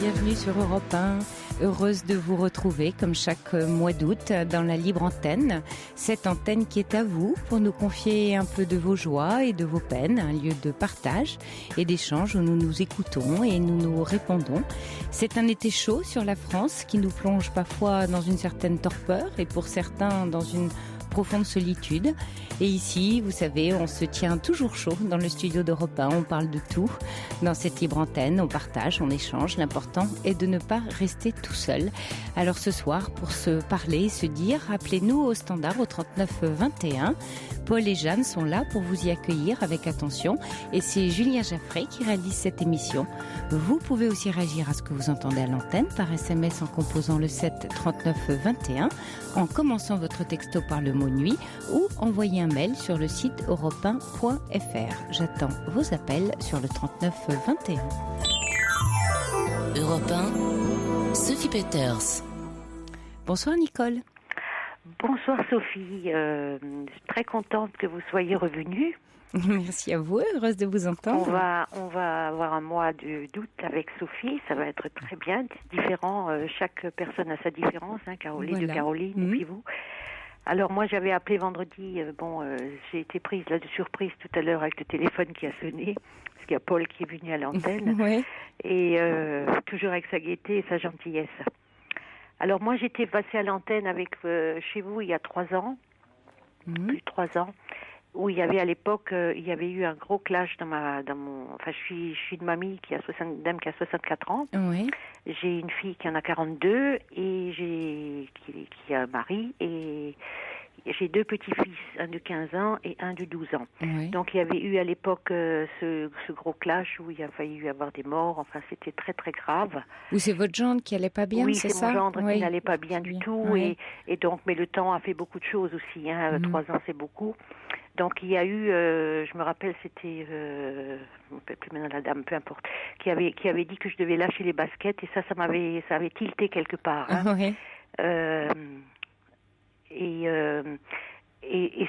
bienvenue sur Europe 1. Heureuse de vous retrouver comme chaque mois d'août dans la libre antenne. Cette antenne qui est à vous pour nous confier un peu de vos joies et de vos peines, un lieu de partage et d'échange où nous nous écoutons et nous nous répondons. C'est un été chaud sur la France qui nous plonge parfois dans une certaine torpeur et pour certains dans une profonde solitude. Et ici, vous savez, on se tient toujours chaud dans le studio d'Europe 1. On parle de tout. Dans cette libre antenne, on partage, on échange. L'important est de ne pas rester tout seul. Alors ce soir, pour se parler et se dire, appelez-nous au standard au 39 21. Paul et Jeanne sont là pour vous y accueillir avec attention. Et c'est Julien Jaffray qui réalise cette émission. Vous pouvez aussi réagir à ce que vous entendez à l'antenne par SMS en composant le 7 39 21, en commençant votre texto par le mot nuit ou envoyez un mail sur le site europe1.fr. J'attends vos appels sur le 39 21. Europe 1, Sophie Peters. Bonsoir Nicole. Bonsoir Sophie, je suis très contente que vous soyez revenue. Merci à vous, heureuse de vous entendre. On va avoir un mois d'août avec Sophie, ça va être très bien, différent, chaque personne a sa différence, Caroline de Caroline, et puis vous. Alors moi j'avais appelé vendredi, j'ai été prise là de surprise tout à l'heure avec le téléphone qui a sonné, parce qu'il y a Paul qui est venu à l'antenne, ouais. Et toujours avec sa gaieté et sa gentillesse. Alors moi j'étais passée à l'antenne avec chez vous il y a 3 ans, plus de 3 ans, où il y avait à l'époque, il y avait eu un gros clash je suis une mamie qui a 64 ans. Oui. J'ai une fille qui en a 42 et qui a un mari et j'ai 2 petits-fils, un de 15 ans et un de 12 ans. Oui. Donc il y avait eu à l'époque ce gros clash où il a failli y avoir des morts, enfin c'était très très grave. Ou c'est votre gendre qui allait pas bien, oui, c'est ça? Oui, c'est mon gendre qui n'allait pas bien du tout oui. et donc, mais le temps a fait beaucoup de choses aussi, 3 ans c'est beaucoup. Donc il y a eu, je me rappelle, c'était, je ne me rappelle plus maintenant la dame, peu importe, qui avait dit que je devais lâcher les baskets et ça avait tilté quelque part. Oui. Et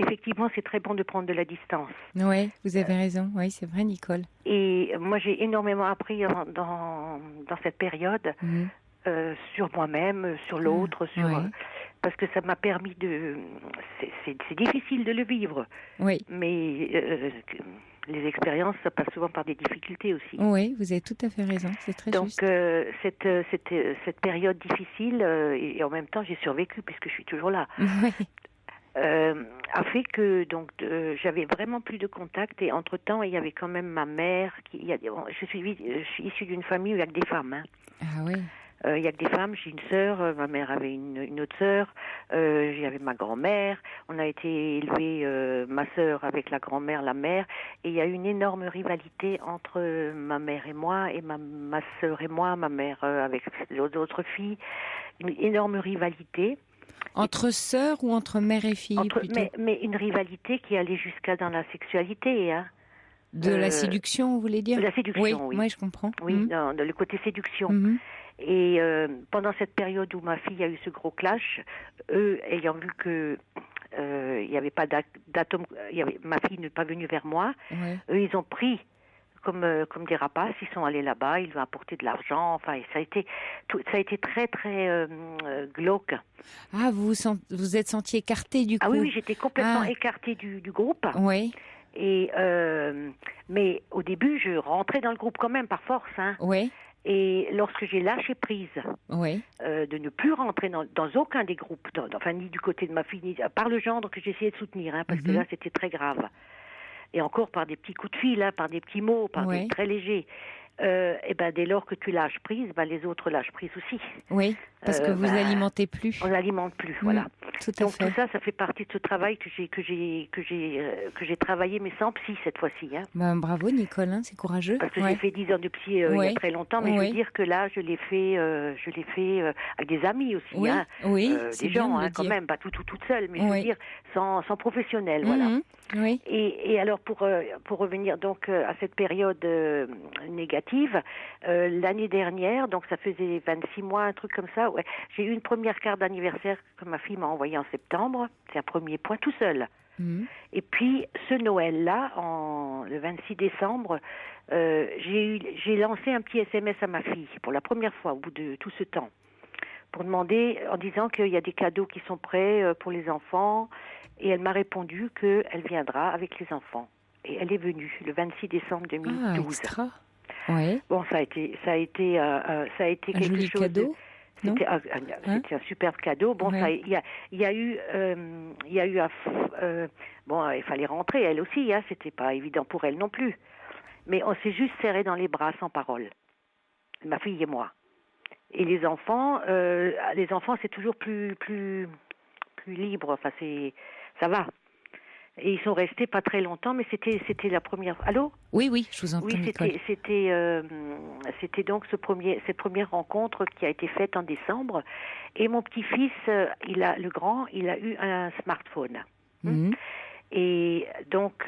effectivement, c'est très bon de prendre de la distance. Oui, vous avez raison. Oui, c'est vrai, Nicole. Et moi, j'ai énormément appris dans cette période sur moi-même, sur l'autre, parce que ça m'a permis de... C'est difficile de le vivre. Oui. Mais les expériences, ça passe souvent par des difficultés aussi. Oui, vous avez tout à fait raison. C'est très juste. Donc, cette période difficile, et en même temps, j'ai survécu puisque je suis toujours là. Oui. A fait que j'avais vraiment plus de contact et entre-temps il y avait quand même ma mère je suis issue d'une famille où il y a que des femmes. Ah oui. Il y a que des femmes, j'ai une sœur, ma mère avait une autre sœur, j'avais ma grand-mère, on a été élevés, ma sœur avec la grand-mère, la mère, et il y a eu une énorme rivalité entre ma mère et moi, et ma sœur et moi, ma mère avec l'autre fille, une énorme rivalité. Entre sœurs ou entre mère et fille mais une rivalité qui allait jusqu'à dans la sexualité, De la séduction, vous voulez dire? De la séduction, oui. Oui, je comprends. Oui, dans le côté séduction. Et pendant cette période où ma fille a eu ce gros clash, eux, ayant vu que il n'y avait pas d'atome, ma fille n'est pas venue vers moi, eux, ils ont pris comme des rapaces, ils sont allés là-bas, ils lui ont apporté de l'argent, enfin, et ça a été très très glauque. Ah, vous êtes senti écartée du coup? Ah oui, j'étais complètement écartée du groupe. Oui. Et mais au début, je rentrais dans le groupe quand même par force. Oui. Et lorsque j'ai lâché prise de ne plus rentrer dans aucun des groupes, ni du côté de ma fille, ni par le gendre que j'essayais de soutenir, parce que là c'était très grave. Et encore par des petits coups de fil, par des petits mots, par des très légers. Et dès lors que tu lâches prise, les autres lâchent prise aussi. Oui, parce que vous alimentez plus. On n'alimente plus, voilà. Donc tout ça fait partie de ce travail que j'ai travaillé, mais sans psy cette fois-ci. Bravo Nicole, c'est courageux. Parce que j'ai fait 10 ans de psy il y a très longtemps, mais je veux dire que là, je l'ai fait avec des amis aussi, des gens quand même, pas toute seule, mais je veux dire sans professionnel, voilà. Oui. Et alors pour revenir donc à cette période négative, l'année dernière, donc ça faisait 26 mois, un truc comme ça, j'ai eu une première carte d'anniversaire que ma fille m'a envoyée en septembre, c'est un premier point tout seul. Et puis, ce Noël-là, le 26 décembre, j'ai lancé un petit SMS à ma fille, pour la première fois, au bout de tout ce temps, pour demander, en disant qu'il y a des cadeaux qui sont prêts pour les enfants, et elle m'a répondu qu'elle viendra avec les enfants. Et elle est venue le 26 décembre 2012. Ah, extra. Ouais. Bon, ça a été quelque joli chose. Cadeau. C'était un superbe cadeau. Bon, il y a eu bon, il fallait rentrer elle aussi. Hein, c'était pas évident pour elle non plus. Mais on s'est juste serré dans les bras sans parole, ma fille et moi. Et les enfants, c'est toujours plus libre. Enfin, ça va. Et ils sont restés pas très longtemps, mais c'était la première. Allô ? Oui, je vous entends. Oui, c'était donc cette première rencontre qui a été faite en décembre. Et mon petit-fils, le grand, il a eu un smartphone. Et donc,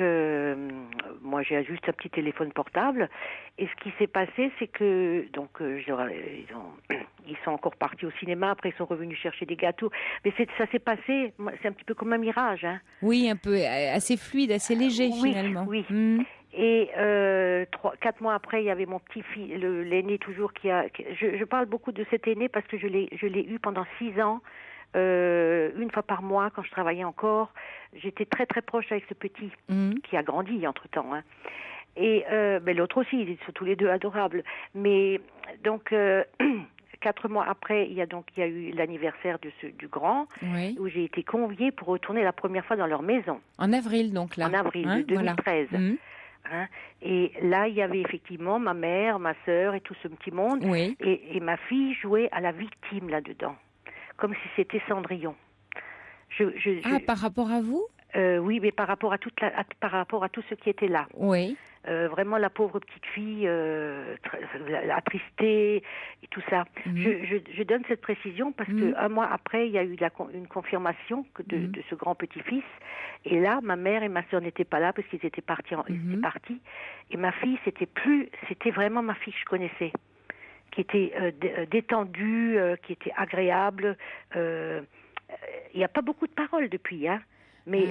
moi, j'ai juste un petit téléphone portable. Et ce qui s'est passé, c'est que donc ils sont encore partis au cinéma. Après, ils sont revenus chercher des gâteaux. Mais ça s'est passé. C'est un petit peu comme un mirage, hein. Oui, un peu assez fluide, assez léger finalement. Oui. Et 4 mois après, il y avait mon petit-fils, l'aîné toujours je parle beaucoup de cet aîné parce que je l'ai eu pendant 6 ans. Une fois par mois, quand je travaillais encore, j'étais très très proche avec ce petit qui a grandi entre-temps. Hein. Et l'autre aussi, ils sont tous les deux adorables. Mais donc 4 mois après, il y a eu l'anniversaire du grand, où j'ai été conviée pour retourner la première fois dans leur maison. En avril, donc là. En avril de 2013. Voilà. Hein? Et là, il y avait effectivement ma mère, ma sœur et tout ce petit monde. Oui. Et ma fille jouait à la victime là-dedans, comme si c'était Cendrillon. Par rapport à vous ? Oui, mais par rapport à par rapport à tout ce qui était là. Oui. Vraiment la pauvre petite fille attristée et tout ça. Je donne cette précision parce que 1 mois après, il y a eu une confirmation de ce grand petit-fils. Et là, ma mère et ma sœur n'étaient pas là parce qu'ils étaient partis. Et ma fille, c'était vraiment ma fille que je connaissais, qui était détendue, qui était agréable. Il n'y a pas beaucoup de paroles depuis, hein. Mais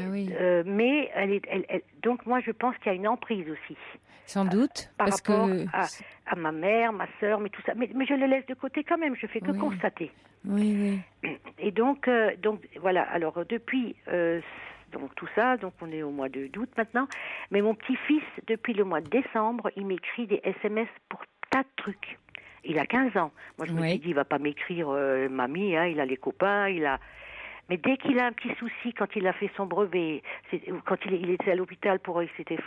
donc moi je pense qu'il y a une emprise aussi. Sans doute. Par rapport à ma mère, ma sœur, mais tout ça. Mais je le laisse de côté quand même, je fais que constater. Oui. Et donc voilà, alors depuis donc tout ça, donc on est au mois d'août maintenant, mais mon petit-fils, depuis le mois de décembre, il m'écrit des SMS pour tas de trucs. Il a 15 ans. Moi je me suis dit, il va pas m'écrire mamie, hein, il a les copains, Mais dès qu'il a un petit souci, quand il a fait son brevet, quand il était à l'hôpital il s'était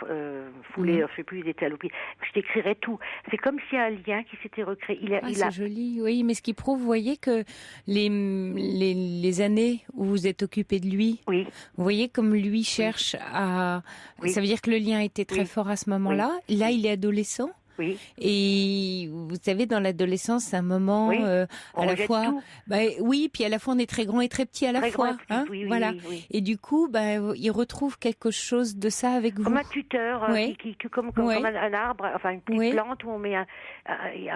foulé, je sais plus, il était à l'hôpital, je t'écrirais tout. C'est comme s'il y a un lien qui s'était recréé. C'est joli, oui, mais ce qui prouve, vous voyez, que les années où vous êtes occupé de lui, vous voyez comme lui cherche à... Ça veut dire que le lien était très fort à ce moment-là. Là, il est adolescent. Oui. Et vous savez, dans l'adolescence, c'est un moment à la fois, puis à la fois on est très grand et très petit à la fois, hein, voilà. Oui. Et du coup, il retrouve quelque chose de ça avec vous. Comme un tuteur, comme un arbre, enfin une petite plante où on met un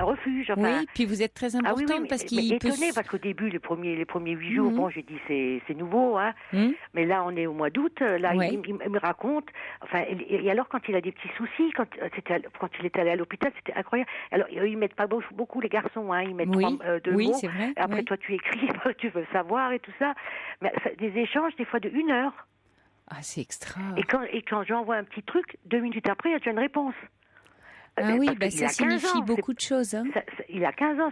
refuge. Enfin. Oui. Puis vous êtes très importante parce qu'il peut. Étonnée parce qu'au début, les premiers 8 jours, bon, j'ai dit c'est nouveau, hein. Mais là, on est au mois d'août. Là, il me raconte. Enfin, et alors quand il a des petits soucis, quand il est allé à l'hôpital, c'était incroyable. Alors, ils mettent pas beaucoup les garçons, hein. Ils mettent 2 mots. C'est vrai. Après, toi, tu écris, tu veux savoir et tout ça. Mais des échanges, des fois, de 1 heure. Ah, c'est extra. Et quand j'envoie un petit truc, 2 minutes après, il y a déjà une réponse. Ça signifie beaucoup de choses. Hein. Il a 15 ans.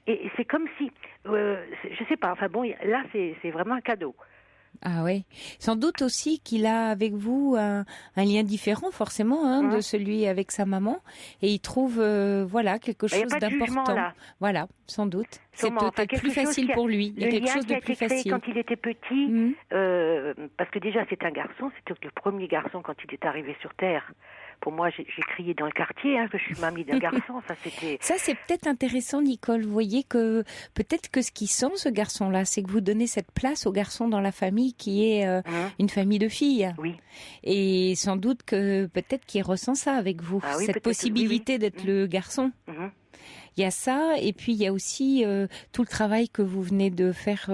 Et c'est comme si... je sais pas, enfin bon, là, c'est vraiment un cadeau. Ah oui. Sans doute aussi qu'il a avec vous un lien différent forcément de celui avec sa maman, et il trouve quelque chose d'important. Voilà, sans doute. C'est peut-être plus facile pour lui. Il y a quelque chose de plus facile. Quand il était petit, parce que déjà c'est un garçon, c'était le premier garçon quand il est arrivé sur Terre. Pour moi, j'ai crié dans le quartier que je suis mamie d'un garçon. Ça, c'est peut-être intéressant, Nicole. Vous voyez que peut-être que ce qui sent ce garçon-là, c'est que vous donnez cette place au garçon dans la famille qui est une famille de filles. Oui. Et sans doute que peut-être qu'il ressent ça avec vous, cette possibilité d'être le garçon. Il y a ça, et puis il y a aussi tout le travail que vous venez de faire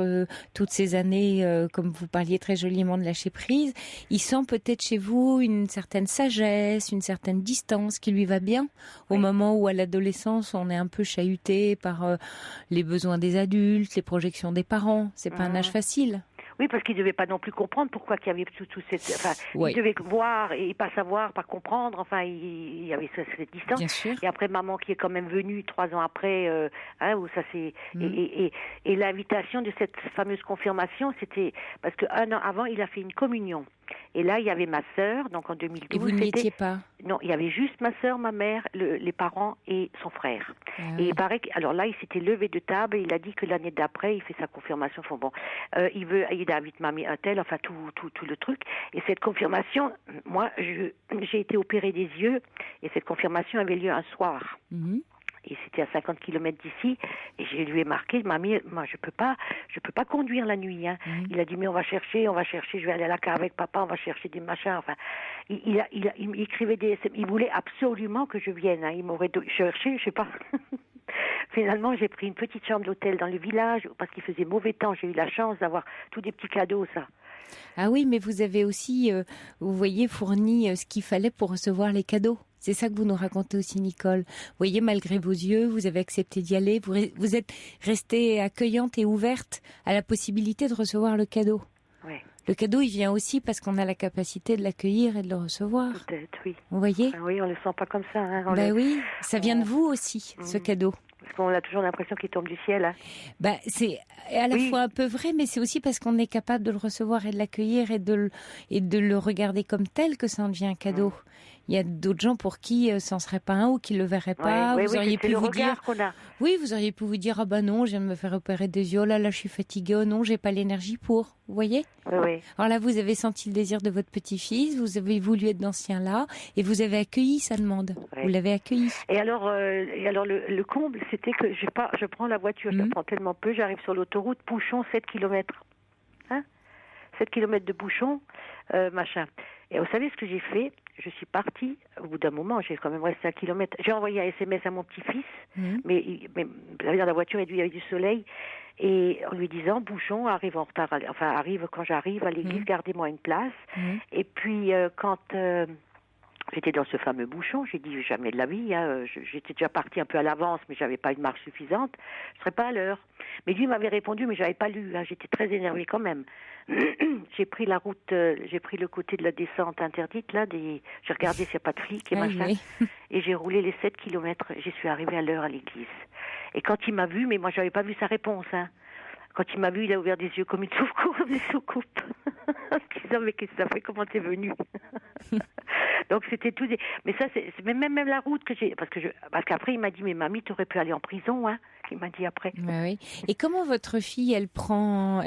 toutes ces années, comme vous parliez très joliment de lâcher prise. Il sent peut-être chez vous une certaine sagesse, une certaine distance qui lui va bien au moment où à l'adolescence on est un peu chahuté par les besoins des adultes, les projections des parents. C'est pas un âge facile. Oui, parce qu'il ne devait pas non plus comprendre pourquoi il y avait tout cette... Enfin, il devait voir et pas savoir, pas comprendre. Enfin, il y avait cette distance. Bien sûr. Et après, maman qui est quand même venue 3 ans après, où ça c'est... Et l'invitation de cette fameuse confirmation, c'était... Parce qu'un an avant, il a fait une communion. Et là, il y avait ma sœur, donc en 2012. Et vous n'y étiez pas? Non, il y avait juste ma sœur, ma mère, les parents et son frère. Et il paraît que, alors là, il s'était levé de table et il a dit que l'année d'après, il fait sa confirmation. Enfin, bon, il invite mamie un tel, enfin tout le truc. Et cette confirmation, moi, j'ai été opérée des yeux et cette confirmation avait lieu un soir. Et c'était à 50 km d'ici, et je lui ai marqué, mamie, moi je peux pas conduire la nuit. Hein. Il a dit, mais on va chercher, je vais aller à la cave avec papa, on va chercher des machins. Enfin, il écrivait des SMS, il voulait absolument que je vienne. Hein. Il m'aurait cherché, je sais pas. Finalement, j'ai pris une petite chambre d'hôtel dans le village parce qu'il faisait mauvais temps. J'ai eu la chance d'avoir tous des petits cadeaux, ça. Ah oui, mais vous avez aussi, vous voyez, fourni ce qu'il fallait pour recevoir les cadeaux. C'est ça que vous nous racontez aussi, Nicole. Vous voyez, malgré vos yeux, vous avez accepté d'y aller. Vous êtes restée accueillante et ouverte à la possibilité de recevoir le cadeau. Oui. Le cadeau, il vient aussi parce qu'on a la capacité de l'accueillir et de le recevoir. Peut-être, oui. Vous voyez ? Ah oui, on le sent pas comme ça. Hein. Oui, ça vient de vous aussi, ce cadeau. Parce qu'on a toujours l'impression qu'il tombe du ciel. Hein. C'est à la fois un peu vrai, mais c'est aussi parce qu'on est capable de le recevoir et de l'accueillir et de le regarder comme tel que ça en devient un cadeau. Il y a d'autres gens pour qui ça n'en serait pas un ou qui le verraient pas. Vous auriez pu vous dire, vous auriez pu vous dire, ah bah non, je viens de me faire opérer des yeux, là je suis fatiguée, oh non, j'ai pas l'énergie pour. Vous voyez? Oui. Alors là, vous avez senti le désir de votre petit-fils, vous avez voulu être dans ce lien-là, et vous avez accueilli sa demande. Oui. Vous l'avez accueilli. Et alors le comble, c'était que je prends la voiture, je prends tellement peu, j'arrive sur l'autoroute, bouchon 7 km. 7 km de bouchon, machin. Et vous savez ce que j'ai fait? Je suis partie, au bout d'un moment, j'ai quand même resté 1 kilomètre. J'ai envoyé un SMS à mon petit-fils, mais dans la voiture, il y avait du soleil, et en lui disant, bouchon, arrive en retard, arrive quand j'arrive à l'église, gardez-moi une place. Et puis, quand j'étais dans ce fameux bouchon, j'ai dit, jamais de la vie, hein, j'étais déjà partie un peu à l'avance, mais j'avais pas une marche suffisante, je serais pas à l'heure. Mais lui m'avait répondu, mais j'avais pas lu, hein, j'étais très énervée quand même. J'ai pris la route, j'ai pris le côté de la descente interdite, là, j'ai regardé s'il n'y a pas de flics et machin, et j'ai roulé les 7 kilomètres, j'y suis arrivée à l'heure à l'église. Et quand il m'a vu, mais moi j'avais pas vu sa réponse, hein. Quand il m'a vu, il a ouvert des yeux comme une soucoupe. En se disant, mais qu'est-ce que ça fait? Comment t'es venu? Donc c'était tout. Mais ça, c'est même la route que j'ai. Parce qu'après, il m'a dit, mais mamie, t'aurais pu aller en prison, hein? Il m'a dit après. Bah oui. Et comment votre fille, elle prend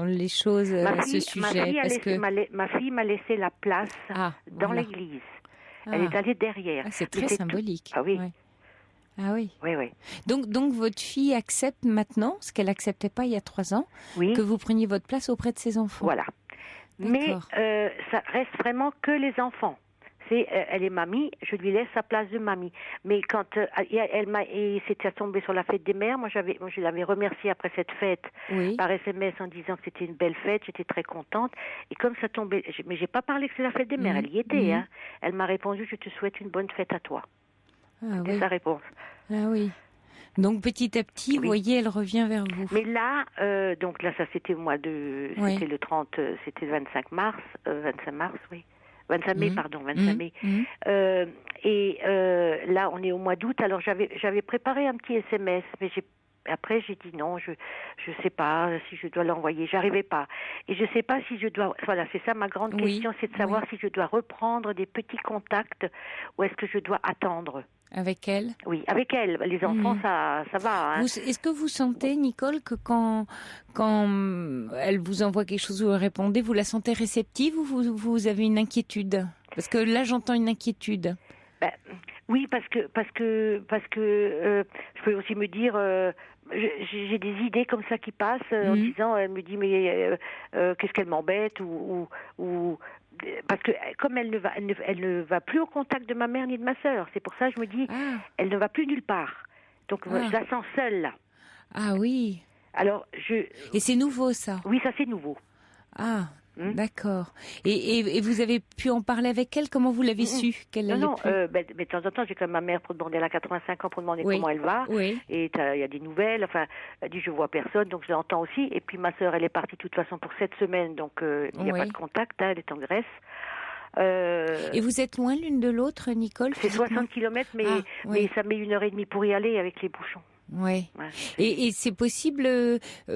les choses à ce sujet? Ma fille m'a laissé la place dans l'église. Elle est allée derrière. C'est très symbolique. Ah oui. Ouais. Ah oui. Oui. Donc votre fille accepte maintenant, ce qu'elle n'acceptait pas il y a 3 ans, que vous preniez votre place auprès de ses enfants. Voilà. Mais ça reste vraiment que les enfants. Elle est mamie, je lui laisse sa place de mamie. Mais quand c'était tombé sur la fête des mères, moi je l'avais remerciée après cette fête par SMS en disant que c'était une belle fête, j'étais très contente. Et comme ça tombait, mais j'ai pas parlé que c'est la fête des mères, elle y était. Hein. Elle m'a répondu, je te souhaite une bonne fête à toi. C'était sa réponse. Ah oui. Donc petit à petit, vous voyez, elle revient vers vous. Mais là, donc là, ça c'était c'était le 30, c'était le 25 mars, 25 mars, oui. 25 mai, pardon, 25 mai. Et là, on est au mois d'août, alors j'avais préparé un petit SMS, mais après j'ai dit non, je sais pas si je dois l'envoyer, j'arrivais pas. Et je sais pas si je dois, voilà, c'est ça ma grande question, c'est de savoir si je dois reprendre des petits contacts ou est-ce que je dois attendre. Avec elle? Oui, avec elle. Les enfants, ça va. Hein. Est-ce que vous sentez, Nicole, que quand elle vous envoie quelque chose, vous répondez, vous la sentez réceptive ou vous avez une inquiétude? Parce que là, j'entends une inquiétude. Oui, parce que je peux aussi me dire, j'ai des idées comme ça qui passent en disant, elle me dit mais qu'est-ce qu'elle m'embête ou parce que comme elle ne va plus au contact de ma mère ni de ma sœur, c'est pour ça que je me dis, elle ne va plus nulle part. Donc je la sens seule là. Ah oui. Alors Et c'est nouveau ça? Oui, ça c'est nouveau. Ah. D'accord. Et vous avez pu en parler avec elle? Comment vous l'avez su qu'elle allait Non, plus? mais de temps en temps, j'ai quand même ma mère pour demander, elle a 85 ans, pour demander comment elle va. Oui. Et il y a des nouvelles. Enfin, elle dit je vois personne, donc je l'entends aussi. Et puis ma sœur, elle est partie de toute façon pour 7 semaines, donc il n'y a pas de contact. Elle est en Grèce. Et vous êtes loin l'une de l'autre, Nicole? C'est 60 km, mais ça met 1h30 pour y aller avec les bouchons. Oui. Ouais, et c'est possible,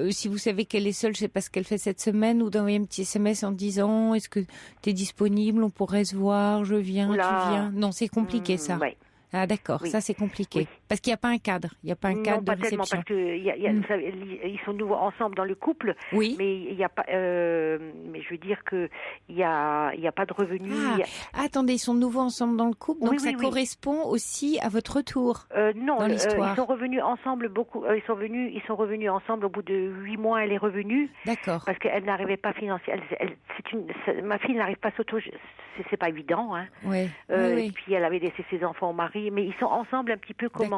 si vous savez qu'elle est seule, je sais pas ce qu'elle fait cette semaine, ou d'envoyer un petit SMS en disant est-ce que tu es disponible, on pourrait se voir, je viens, tu viens. Non, c'est compliqué ça. Ouais. Ah d'accord, ça c'est compliqué. Oui. Parce qu'il n'y a pas un cadre, il n'y a pas un cadre de réception. Non, pas tellement, parce que ils sont nouveaux ensemble dans le couple, mais il y a pas. Mais je veux dire que il y a pas de revenus. Attendez, ils sont nouveaux ensemble dans le couple, donc ça correspond aussi à votre retour. Non, dans l'histoire. Ils sont revenus ensemble beaucoup. Ils sont revenus ensemble au bout de 8 mois. Elle est revenue. D'accord. Parce qu'elle n'arrivait pas financièrement. Ma fille n'arrive pas à s'auto. C'est pas évident, hein. Oui. Et puis elle avait laissé ses enfants au mari, mais ils sont ensemble un petit peu comme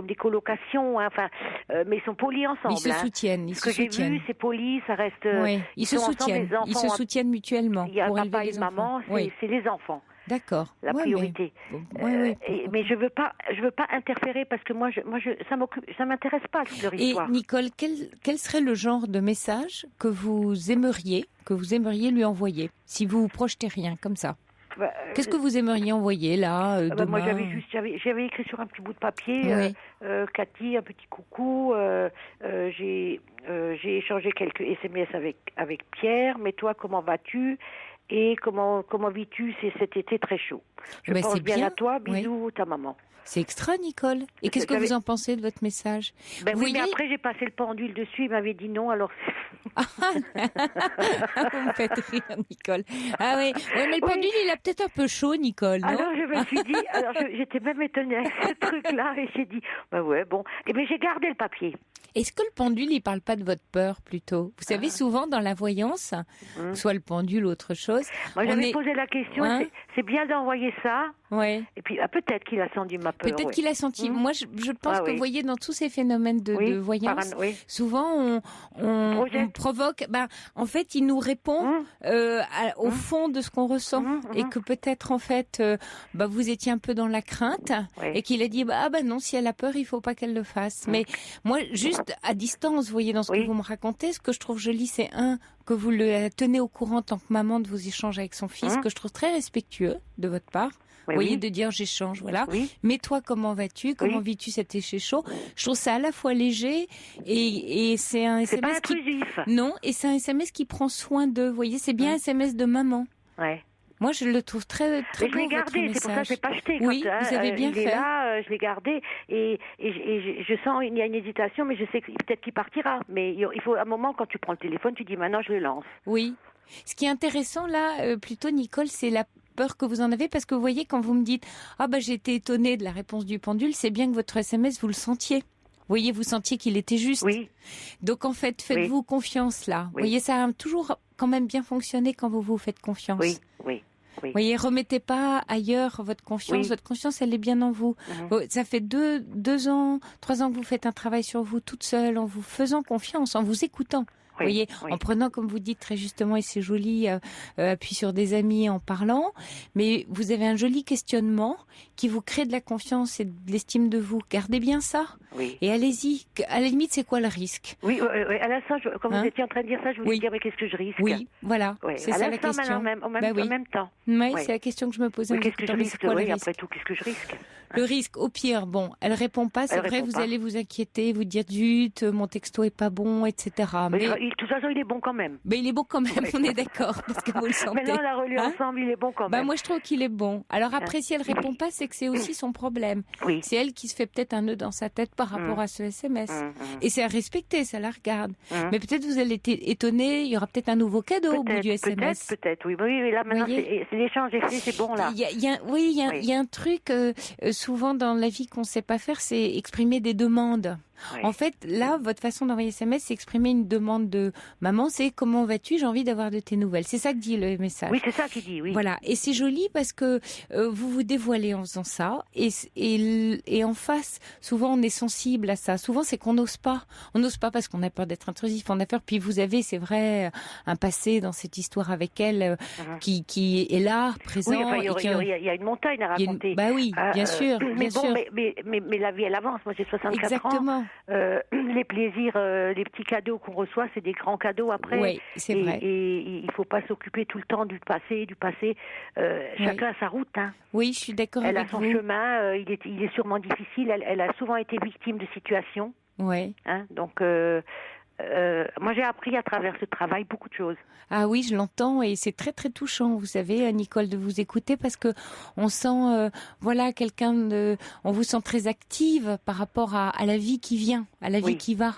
des colocations, hein, enfin, mais ils sont polis ensemble. Ils se soutiennent. Ce que j'ai vu, c'est poli, ça reste. Ils se soutiennent. Ensemble, ils se soutiennent mutuellement. Il y a un papa et une maman, c'est les enfants. D'accord. La priorité. Mais je veux pas interférer parce que moi, ça m'intéresse pas leur histoire. Et Nicole, quel serait le genre de message que vous aimeriez lui envoyer si vous projetez rien comme ça? Qu'est-ce que vous aimeriez envoyer là demain? Moi, j'avais écrit sur un petit bout de papier, Cathy, un petit coucou. J'ai échangé quelques SMS avec Pierre. Mais toi, comment vas-tu? Et comment vis-tu cet été très chaud? Je pense bien à toi. Bisous, ta maman. C'est extra, Nicole. Et qu'est-ce que vous en pensez de votre message? Mais après, j'ai passé le pendule dessus. Il m'avait dit non, alors... Vous me faites rire, Nicole. Ah oui, mais le pendule, il a peut-être un peu chaud, Nicole, non? Alors, je me suis dit... j'étais même étonnée avec ce truc-là. Et j'ai dit, bon. Et bien, j'ai gardé le papier. Est-ce que le pendule, il parle pas de votre peur, plutôt? Vous savez, souvent, dans la voyance, soit le pendule ou autre chose... Moi, j'avais posé la question, c'est bien d'envoyer ça. Ouais. Et puis, peut-être qu'il a senti ma peur. Peut-être qu'il a senti. Moi, je pense que vous voyez, dans tous ces phénomènes de voyance, souvent, on provoque... en fait, il nous répond au fond de ce qu'on ressent. Et que peut-être, en fait, vous étiez un peu dans la crainte. Et qu'il a dit, non, si elle a peur, il faut pas qu'elle le fasse. Mais moi, juste à distance, vous voyez, dans ce que vous me racontez, ce que je trouve joli, c'est que vous le tenez au courant en tant que maman de vos échanges avec son fils, que je trouve très respectueux de votre part. Vous voyez, de dire j'échange, voilà. Mais toi, comment vas-tu? Comment vis-tu cet été chaud? Je trouve ça à la fois léger et c'est un SMS pas intrusif. Non, et c'est un SMS qui prend soin d'eux. Vous voyez, c'est bien un SMS de maman. Ouais. Moi, je le trouve très beau. Je l'ai gardé, c'est pour ça que je l'ai pas acheté. Oui, vous avez bien fait. Il est là, je l'ai gardé et je sens il y a une hésitation, mais je sais que peut-être qu'il partira. Mais il faut un moment, quand tu prends le téléphone, tu dis maintenant je le lance. Oui. Ce qui est intéressant là, plutôt Nicole, c'est la peur que vous en avez, parce que vous voyez, quand vous me dites j'ai été étonnée de la réponse du pendule, c'est bien que votre SMS vous le sentiez. Vous voyez, vous sentiez qu'il était juste. Oui. Donc en fait, faites-vous confiance là. Vous voyez, ça a toujours quand même bien fonctionné quand vous vous faites confiance. Oui. Vous voyez, remettez pas ailleurs votre confiance. Votre confiance, elle est bien en vous. Ça fait 2 ans, 3 ans que vous faites un travail sur vous toute seule, en vous faisant confiance, en vous écoutant. Vous voyez, en prenant, comme vous dites très justement, et c'est joli, appui sur des amis en parlant, mais vous avez un joli questionnement qui vous crée de la confiance et de l'estime de vous. Gardez bien ça. Oui. Et allez-y. À la limite, c'est quoi le risque? Oui, à l'instant, quand vous étiez en train de dire ça, je voulais dire, mais qu'est-ce que je risque? Oui, voilà. C'est ça la question. En même temps. Oui, c'est la question que je me posais. Qu'est-ce que je risque? Après tout, qu'est-ce que je risque? Le risque, au pire, elle répond pas, c'est vrai, vous allez vous inquiéter, vous dire, zut, mon texto est pas bon, etc. Mais de toute façon, il est bon quand même. Mais il est bon quand même, on est d'accord, parce que vous le sentez. Mais là, on l'a relu ensemble, il est bon quand même. Moi, je trouve qu'il est bon. Alors après, si elle répond pas, c'est que c'est aussi son problème. Oui. C'est elle qui se fait peut-être un nœud dans sa tête par rapport à ce SMS. Et c'est à respecter, ça la regarde. Mais peut-être vous allez être étonné, il y aura peut-être un nouveau cadeau au bout du SMS. Peut-être, oui. Oui, là, maintenant, c'est l'échange est fait, c'est bon, là. Il y a un truc, souvent dans la vie qu'on sait pas faire, c'est exprimer des demandes. Oui. En fait, là, votre façon d'envoyer SMS, c'est exprimer une demande de maman, c'est comment vas-tu, j'ai envie d'avoir de tes nouvelles. C'est ça que dit le message. Oui, c'est ça qu'il dit, oui. Voilà, et c'est joli parce que vous vous dévoilez en faisant ça, et en face, souvent on est sensible à ça. Souvent c'est qu'on n'ose pas. On n'ose pas parce qu'on a peur d'être intrusif, on a peur. Puis vous avez, c'est vrai, un passé dans cette histoire avec elle qui est là, présent. Oui, enfin, il y a une montagne à raconter. Bah oui, bien sûr, bien sûr. Mais la vie elle avance. Moi j'ai 64 Exactement. ans. Les plaisirs, les petits cadeaux qu'on reçoit, c'est des grands cadeaux après. Oui, c'est vrai. Et il faut pas s'occuper tout le temps du passé. Chacun a sa route. Hein. Oui, je suis d'accord avec vous. Elle a son chemin. Il est sûrement difficile. Elle a souvent été victime de situations. Oui. Hein, donc moi j'ai appris à travers ce travail beaucoup de choses. Ah oui, je l'entends et c'est très très touchant, vous savez, Nicole, de vous écouter parce que on sent, on vous sent très active par rapport à la vie qui vient, à la vie qui va.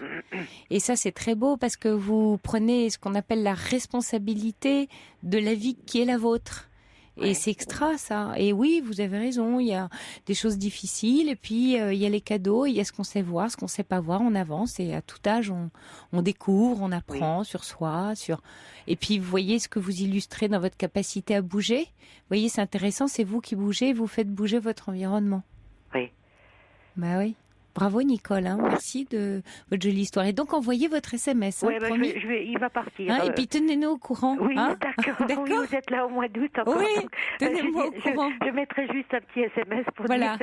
Et ça, c'est très beau parce que vous prenez ce qu'on appelle la responsabilité de la vie qui est la vôtre. Et c'est extra, ça. Et oui, vous avez raison, il y a des choses difficiles, et puis il y a les cadeaux, il y a ce qu'on sait voir, ce qu'on sait pas voir, on avance, et à tout âge, on découvre, on apprend sur soi, Et puis, vous voyez ce que vous illustrez dans votre capacité à bouger. Vous voyez, c'est intéressant, c'est vous qui bougez, vous faites bouger votre environnement. Oui. Bah oui. Bravo Nicole, merci de votre jolie histoire. Et donc envoyez votre SMS. Oui, il va partir. Et puis tenez-nous au courant. Oui, d'accord. Oui, vous êtes là au mois d'août encore. Oui, tenez-moi au courant. Je mettrai juste un petit SMS pour dire.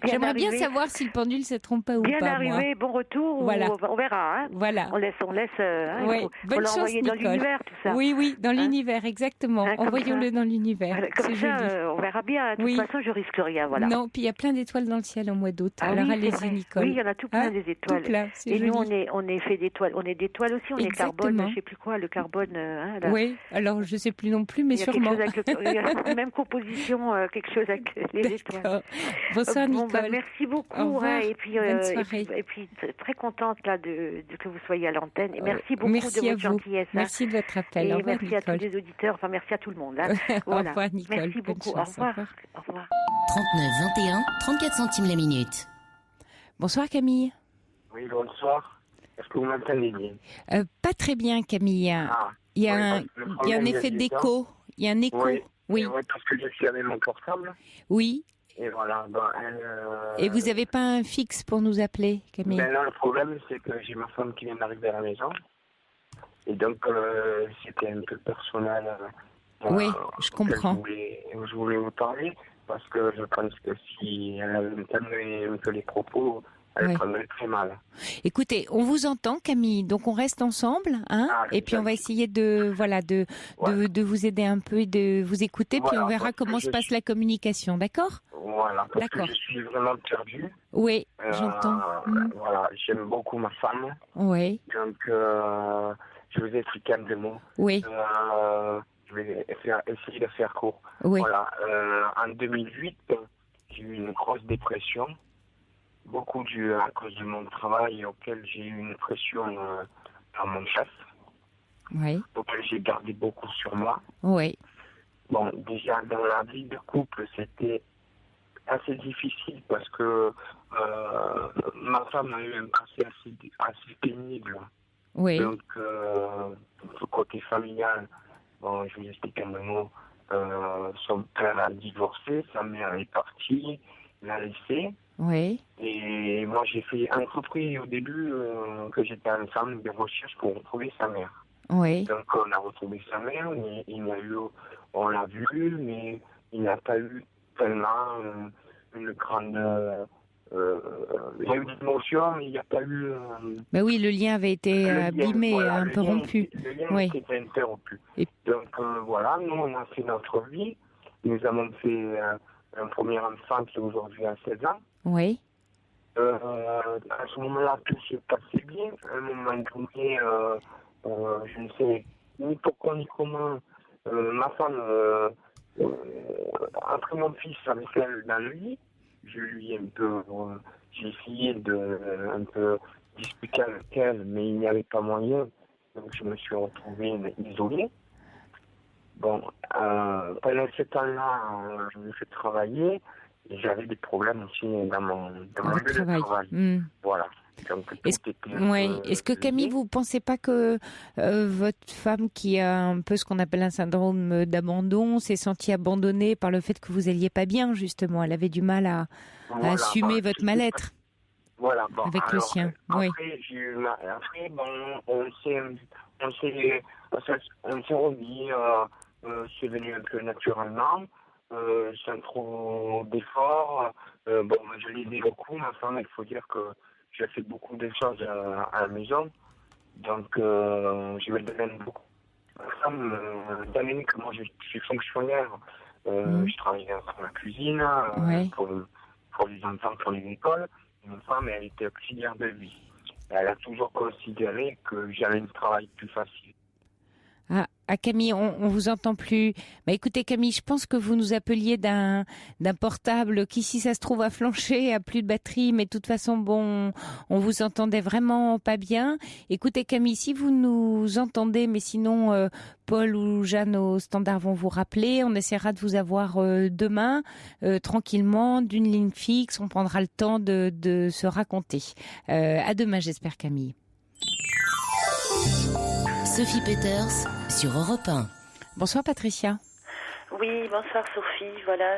J'aimerais bien savoir si le pendule se trompe pas ou bien pas. Bien arrivé, bon retour. Voilà. On verra. Hein. Voilà. On laisse. Oui. Faut l'envoyer dans l'univers, tout ça. Oui, dans l'univers, exactement. Envoyons-le dans l'univers. Voilà, comme ça, on verra bien. De toute façon, je risque rien, voilà. Non, puis il y a plein d'étoiles dans le ciel au mois d'août. Alors allez-y, Nicole. Oui, il y en a tout plein des étoiles. Et nous, on est fait d'étoiles. On est d'étoiles aussi. On est carbone. Je sais plus quoi. Le carbone. Oui. Alors je sais plus non plus, mais sûrement. Il y a la même composition, quelque chose avec les étoiles. Bonsoir Nicole. Merci beaucoup. Et puis très contente là que vous soyez à l'antenne. Et merci beaucoup de votre gentillesse. Merci de votre appel. Et merci à tous les auditeurs. Enfin, merci à tout le monde. Au revoir Nicole. Merci beaucoup. Au revoir. 39 21 34 centimes la minute. Bonsoir Camille. Oui, bonsoir. Est-ce que vous m'entendez bien? Pas très bien Camille. Il y a un effet d'écho. Il y a un écho. Oui. Parce que je suis avec mon portable. Oui. Et voilà. Et vous n'avez pas un fixe pour nous appeler, Camille? Non, le problème, c'est que j'ai ma femme qui vient d'arriver à la maison. Et donc, c'était un peu personnel. Oui, je comprends. Je voulais vous parler parce que je pense que si elle avait entendu un peu les propos, elle prendrait très mal. Écoutez, on vous entend, Camille, donc on reste ensemble, et puis on va essayer de vous aider un peu et de vous écouter, puis on verra comment se passe la communication, d'accord? Voilà, parce que je suis vraiment perdue. Oui, j'entends. Voilà, j'aime beaucoup ma femme. Oui. Donc, je vous explique en deux mots. Oui. Je vais essayer de faire court. Oui. Voilà, en 2008, j'ai eu une grosse dépression. Beaucoup dû à cause de mon travail auquel j'ai eu une pression par mon chef. Oui. Auquel j'ai gardé beaucoup sur moi. Oui. Bon, déjà dans la vie de couple, c'était assez difficile parce que ma femme a eu un passé assez pénible. Oui. Donc, le côté familial, bon, je vous explique un mot. Son père a divorcé, sa mère est partie, l'a laissé. Oui. Et moi, j'ai entrepris au début que j'étais ensemble des recherches pour retrouver sa mère. Oui. Donc, on a retrouvé sa mère, mais on l'a vu, mais il n'a pas eu tellement une grande... il y a eu des émotions, mais il n'y a pas eu... Ben oui, le lien avait été abîmé, un peu rompu. Le lien était interrompu. Donc, voilà, nous, on a fait notre vie. Nous avons fait un premier enfant qui aujourd'hui a 16 ans. Oui. À ce moment-là, tout se passait bien. À un moment donné, je ne sais ni pourquoi ni comment, ma femme a pris mon fils avec elle dans le lit. J'ai essayé de un peu discuter avec elle, mais il n'y avait pas moyen. Donc je me suis retrouvé isolé. Bon, pendant ce temps-là, je me suis travaillé. J'avais des problèmes aussi dans mon lieu de travail. Voilà. Donc, Est-ce que Camille, vous pensez pas que votre femme, qui a un peu ce qu'on appelle un syndrome d'abandon, s'est sentie abandonnée par le fait que vous alliez pas bien, justement? Elle avait du mal à assumer votre mal-être. Voilà, bon, avec le sien. Après, on s'est remis, c'est venu un peu naturellement, sans trop d'efforts. Je l'ai aidé beaucoup, ma femme, il faut dire que j'ai fait beaucoup de choses à la maison, donc je me demande beaucoup. Ma femme, Dominique, moi je suis fonctionnaire, je travaille dans la cuisine, pour les enfants, pour les écoles. Ma femme, elle était auxiliaire de vie. Elle a toujours considéré que j'avais un travail plus facile. Ah Camille, on vous entend plus. Bah écoutez Camille, je pense que vous nous appeliez d'un portable qui, si ça se trouve, a flanché, a plus de batterie, mais de toute façon, bon, on vous entendait vraiment pas bien. Écoutez Camille, si vous nous entendez, mais sinon Paul ou Jeanne au standard vont vous rappeler. On essaiera de vous avoir demain, tranquillement, d'une ligne fixe. On prendra le temps de se raconter. À demain, j'espère Camille. Sophie Peters sur Europe 1. Bonsoir Patricia. Oui, bonsoir Sophie. Voilà,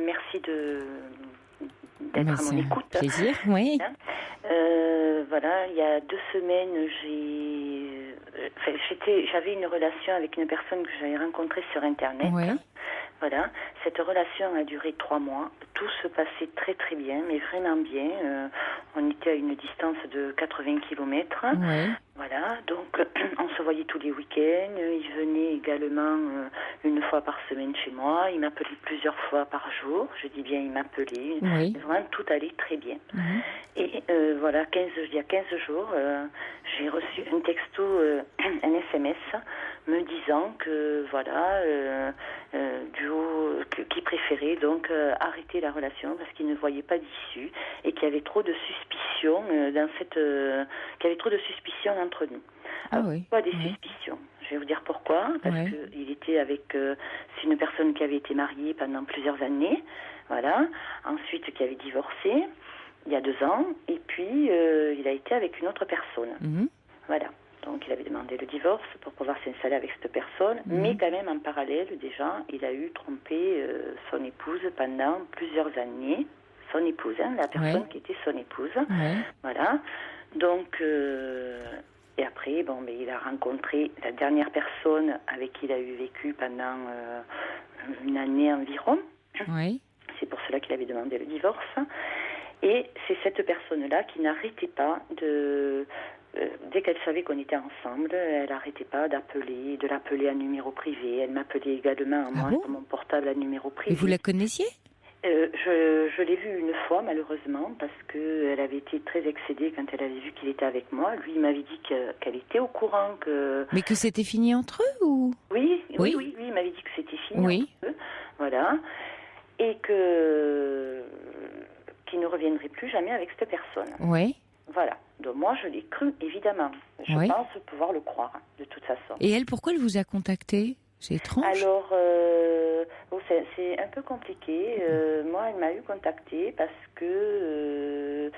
merci d'être à mon écoute. Plaisir, oui. Voilà, il y a 2 semaines, j'avais une relation avec une personne que j'avais rencontrée sur Internet. Oui. Voilà, cette relation a duré 3 mois. Tout se passait très très bien, mais vraiment bien. On était à une distance de 80 km. Oui. Voilà, donc on se voyait tous les week-ends. Il venait également une fois par semaine chez moi. Il m'appelait plusieurs fois par jour. Je dis bien il m'appelait. Oui. Vraiment, tout allait très bien. Mm-hmm. Et voilà, il y a 15 jours, j'ai reçu un texto, un SMS, me disant que voilà, qu'il préférait donc arrêter la relation parce qu'il ne voyait pas d'issue et qu'il y avait trop de suspicions qu'il y avait trop de suspicions entre nous. Alors, pourquoi des suspicions? Je vais vous dire pourquoi. Parce qu'il était c'est une personne qui avait été mariée pendant plusieurs années, voilà. Ensuite, qui avait divorcé il y a 2 ans, et puis il a été avec une autre personne. Mm-hmm. Voilà. Donc il avait demandé le divorce pour pouvoir s'installer avec cette personne, mais quand même en parallèle déjà, il a eu trompé son épouse pendant plusieurs années. Son épouse, la personne qui était son épouse. Voilà. Donc et après, il a rencontré la dernière personne avec qui il a eu vécu pendant une année environ. Oui. C'est pour cela qu'il avait demandé le divorce. Et c'est cette personne-là qui n'arrêtait pas dès qu'elle savait qu'on était ensemble, elle n'arrêtait pas de l'appeler à numéro privé. Elle m'appelait également sur mon portable à numéro privé. Et vous la connaissiez? Je l'ai vue une fois, malheureusement, parce qu'elle avait été très excédée quand elle avait vu qu'il était avec moi. Lui, il m'avait dit qu'elle était au courant que... Mais que c'était fini entre eux ou... Oui, il m'avait dit que c'était fini entre eux. Voilà. Et qu'il ne reviendrait plus jamais avec cette personne. Oui. Voilà. Donc moi, je l'ai cru, évidemment. Je pense pouvoir le croire, de toute façon. Et elle, pourquoi elle vous a contacté? C'est étrange. Alors, c'est un peu compliqué. Moi, elle m'a eu contacté parce que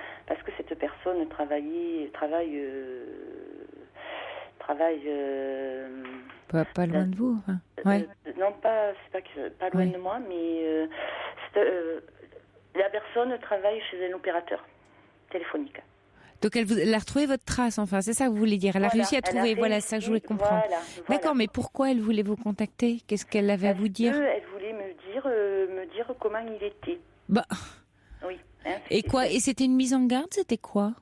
cette personne travaille pas loin de vous. Non, pas loin de moi, mais la personne travaille chez un opérateur téléphonique. Donc elle a retrouvé votre trace, enfin, c'est ça que vous voulez dire. Elle a réussi à trouver, voilà, ça que je voulais comprendre. Voilà. D'accord, mais pourquoi elle voulait vous contacter? Qu'est-ce qu'elle avait à vous dire? Elle voulait me dire comment il était. Oui. Et quoi? Et c'était une mise en garde? C'était quoi?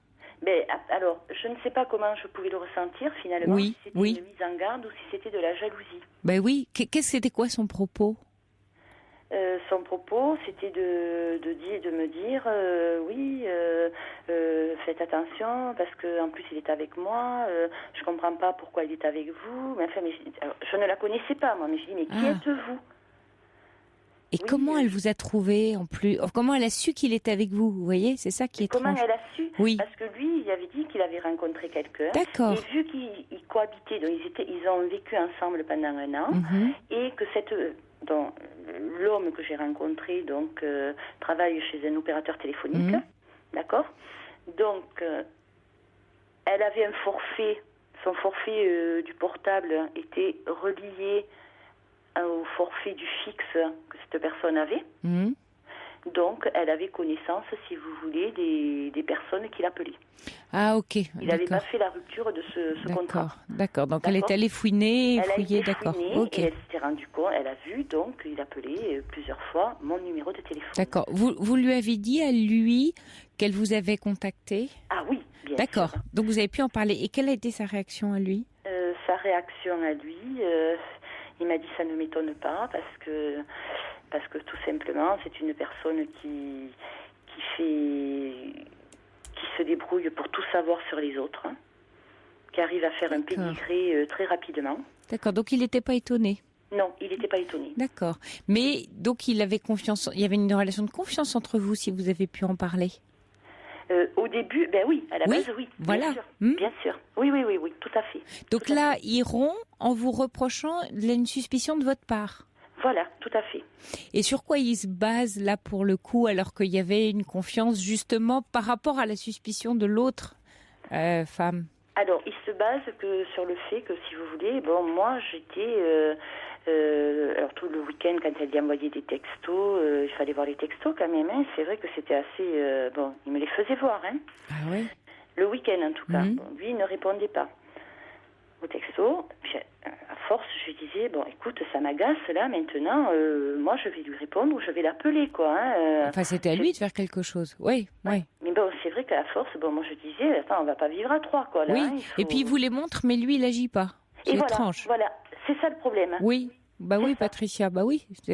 Alors, je ne sais pas comment je pouvais le ressentir finalement, si c'était une mise en garde ou si c'était de la jalousie. Oui, c'était quoi son propos? Son propos, c'était de me dire faites attention parce que en plus il est avec moi, je comprends pas pourquoi il est avec vous. Mais je ne la connaissais pas moi, mais je dis mais qui êtes-vous? Et comment elle vous a trouvé en plus? Comment elle a su qu'il était avec vous? Vous voyez, c'est ça qui est étrange. Comment elle a su? Oui. Parce que lui, il avait dit qu'il avait rencontré quelqu'un. D'accord. Et vu qu'ils cohabitaient, donc ils ont vécu ensemble pendant 1 an, et que l'homme que j'ai rencontré travaille chez un opérateur téléphonique, d'accord. Donc, elle avait un forfait. Son forfait du portable était relié au forfait du fixe que cette personne avait. Mmh. Donc, elle avait connaissance, si vous voulez, des personnes qui l'appelaient. Ah, ok. Il n'avait pas fait la rupture de ce contrat. D'accord. Donc, elle est allée fouiner, fouiller, d'accord. Okay. Et elle s'est rendue compte, elle a vu, donc, il appelait plusieurs fois mon numéro de téléphone. D'accord. Vous lui avez dit à lui qu'elle vous avait contacté? Ah oui, bien sûr. D'accord. Donc, vous avez pu en parler. Et quelle a été sa réaction à lui? Sa réaction à lui, il m'a dit ça ne m'étonne pas parce que tout simplement, c'est une personne qui se débrouille pour tout savoir sur les autres, hein, qui arrive à faire un pédigré très rapidement. D'accord, donc il n'était pas étonné? Non, il n'était pas étonné. D'accord, mais donc il avait confiance, il y avait une relation de confiance entre vous si vous avez pu en parler? Au début, ben oui, à la base, oui. Voilà. Bien sûr. Oui, tout à fait. Donc tout là, il rompt en vous reprochant une suspicion de votre part? Voilà, tout à fait. Et sur quoi il se base là pour le coup, alors qu'il y avait une confiance justement par rapport à la suspicion de l'autre femme? Alors, il se base sur le fait que, si vous voulez, moi j'étais... alors tout le week-end, quand elle lui envoyait des textos, il fallait voir les textos quand même, hein. C'est vrai que c'était assez... il me les faisait voir, hein. Ah ouais? Le week-end en tout cas. Lui, il ne répondait pas au texto. Puis, à force, je lui disais, écoute, ça m'agace là, maintenant, moi je vais lui répondre ou je vais l'appeler, quoi. Hein. Enfin, c'était à lui de faire quelque chose, oui. Mais c'est vrai qu'à force, moi je disais, attends, on va pas vivre à trois, quoi. Là, oui, hein, et puis il vous les montre, mais lui, il n'agit pas. C'est étrange. Voilà, c'est ça le problème. Oui, oui, Patricia,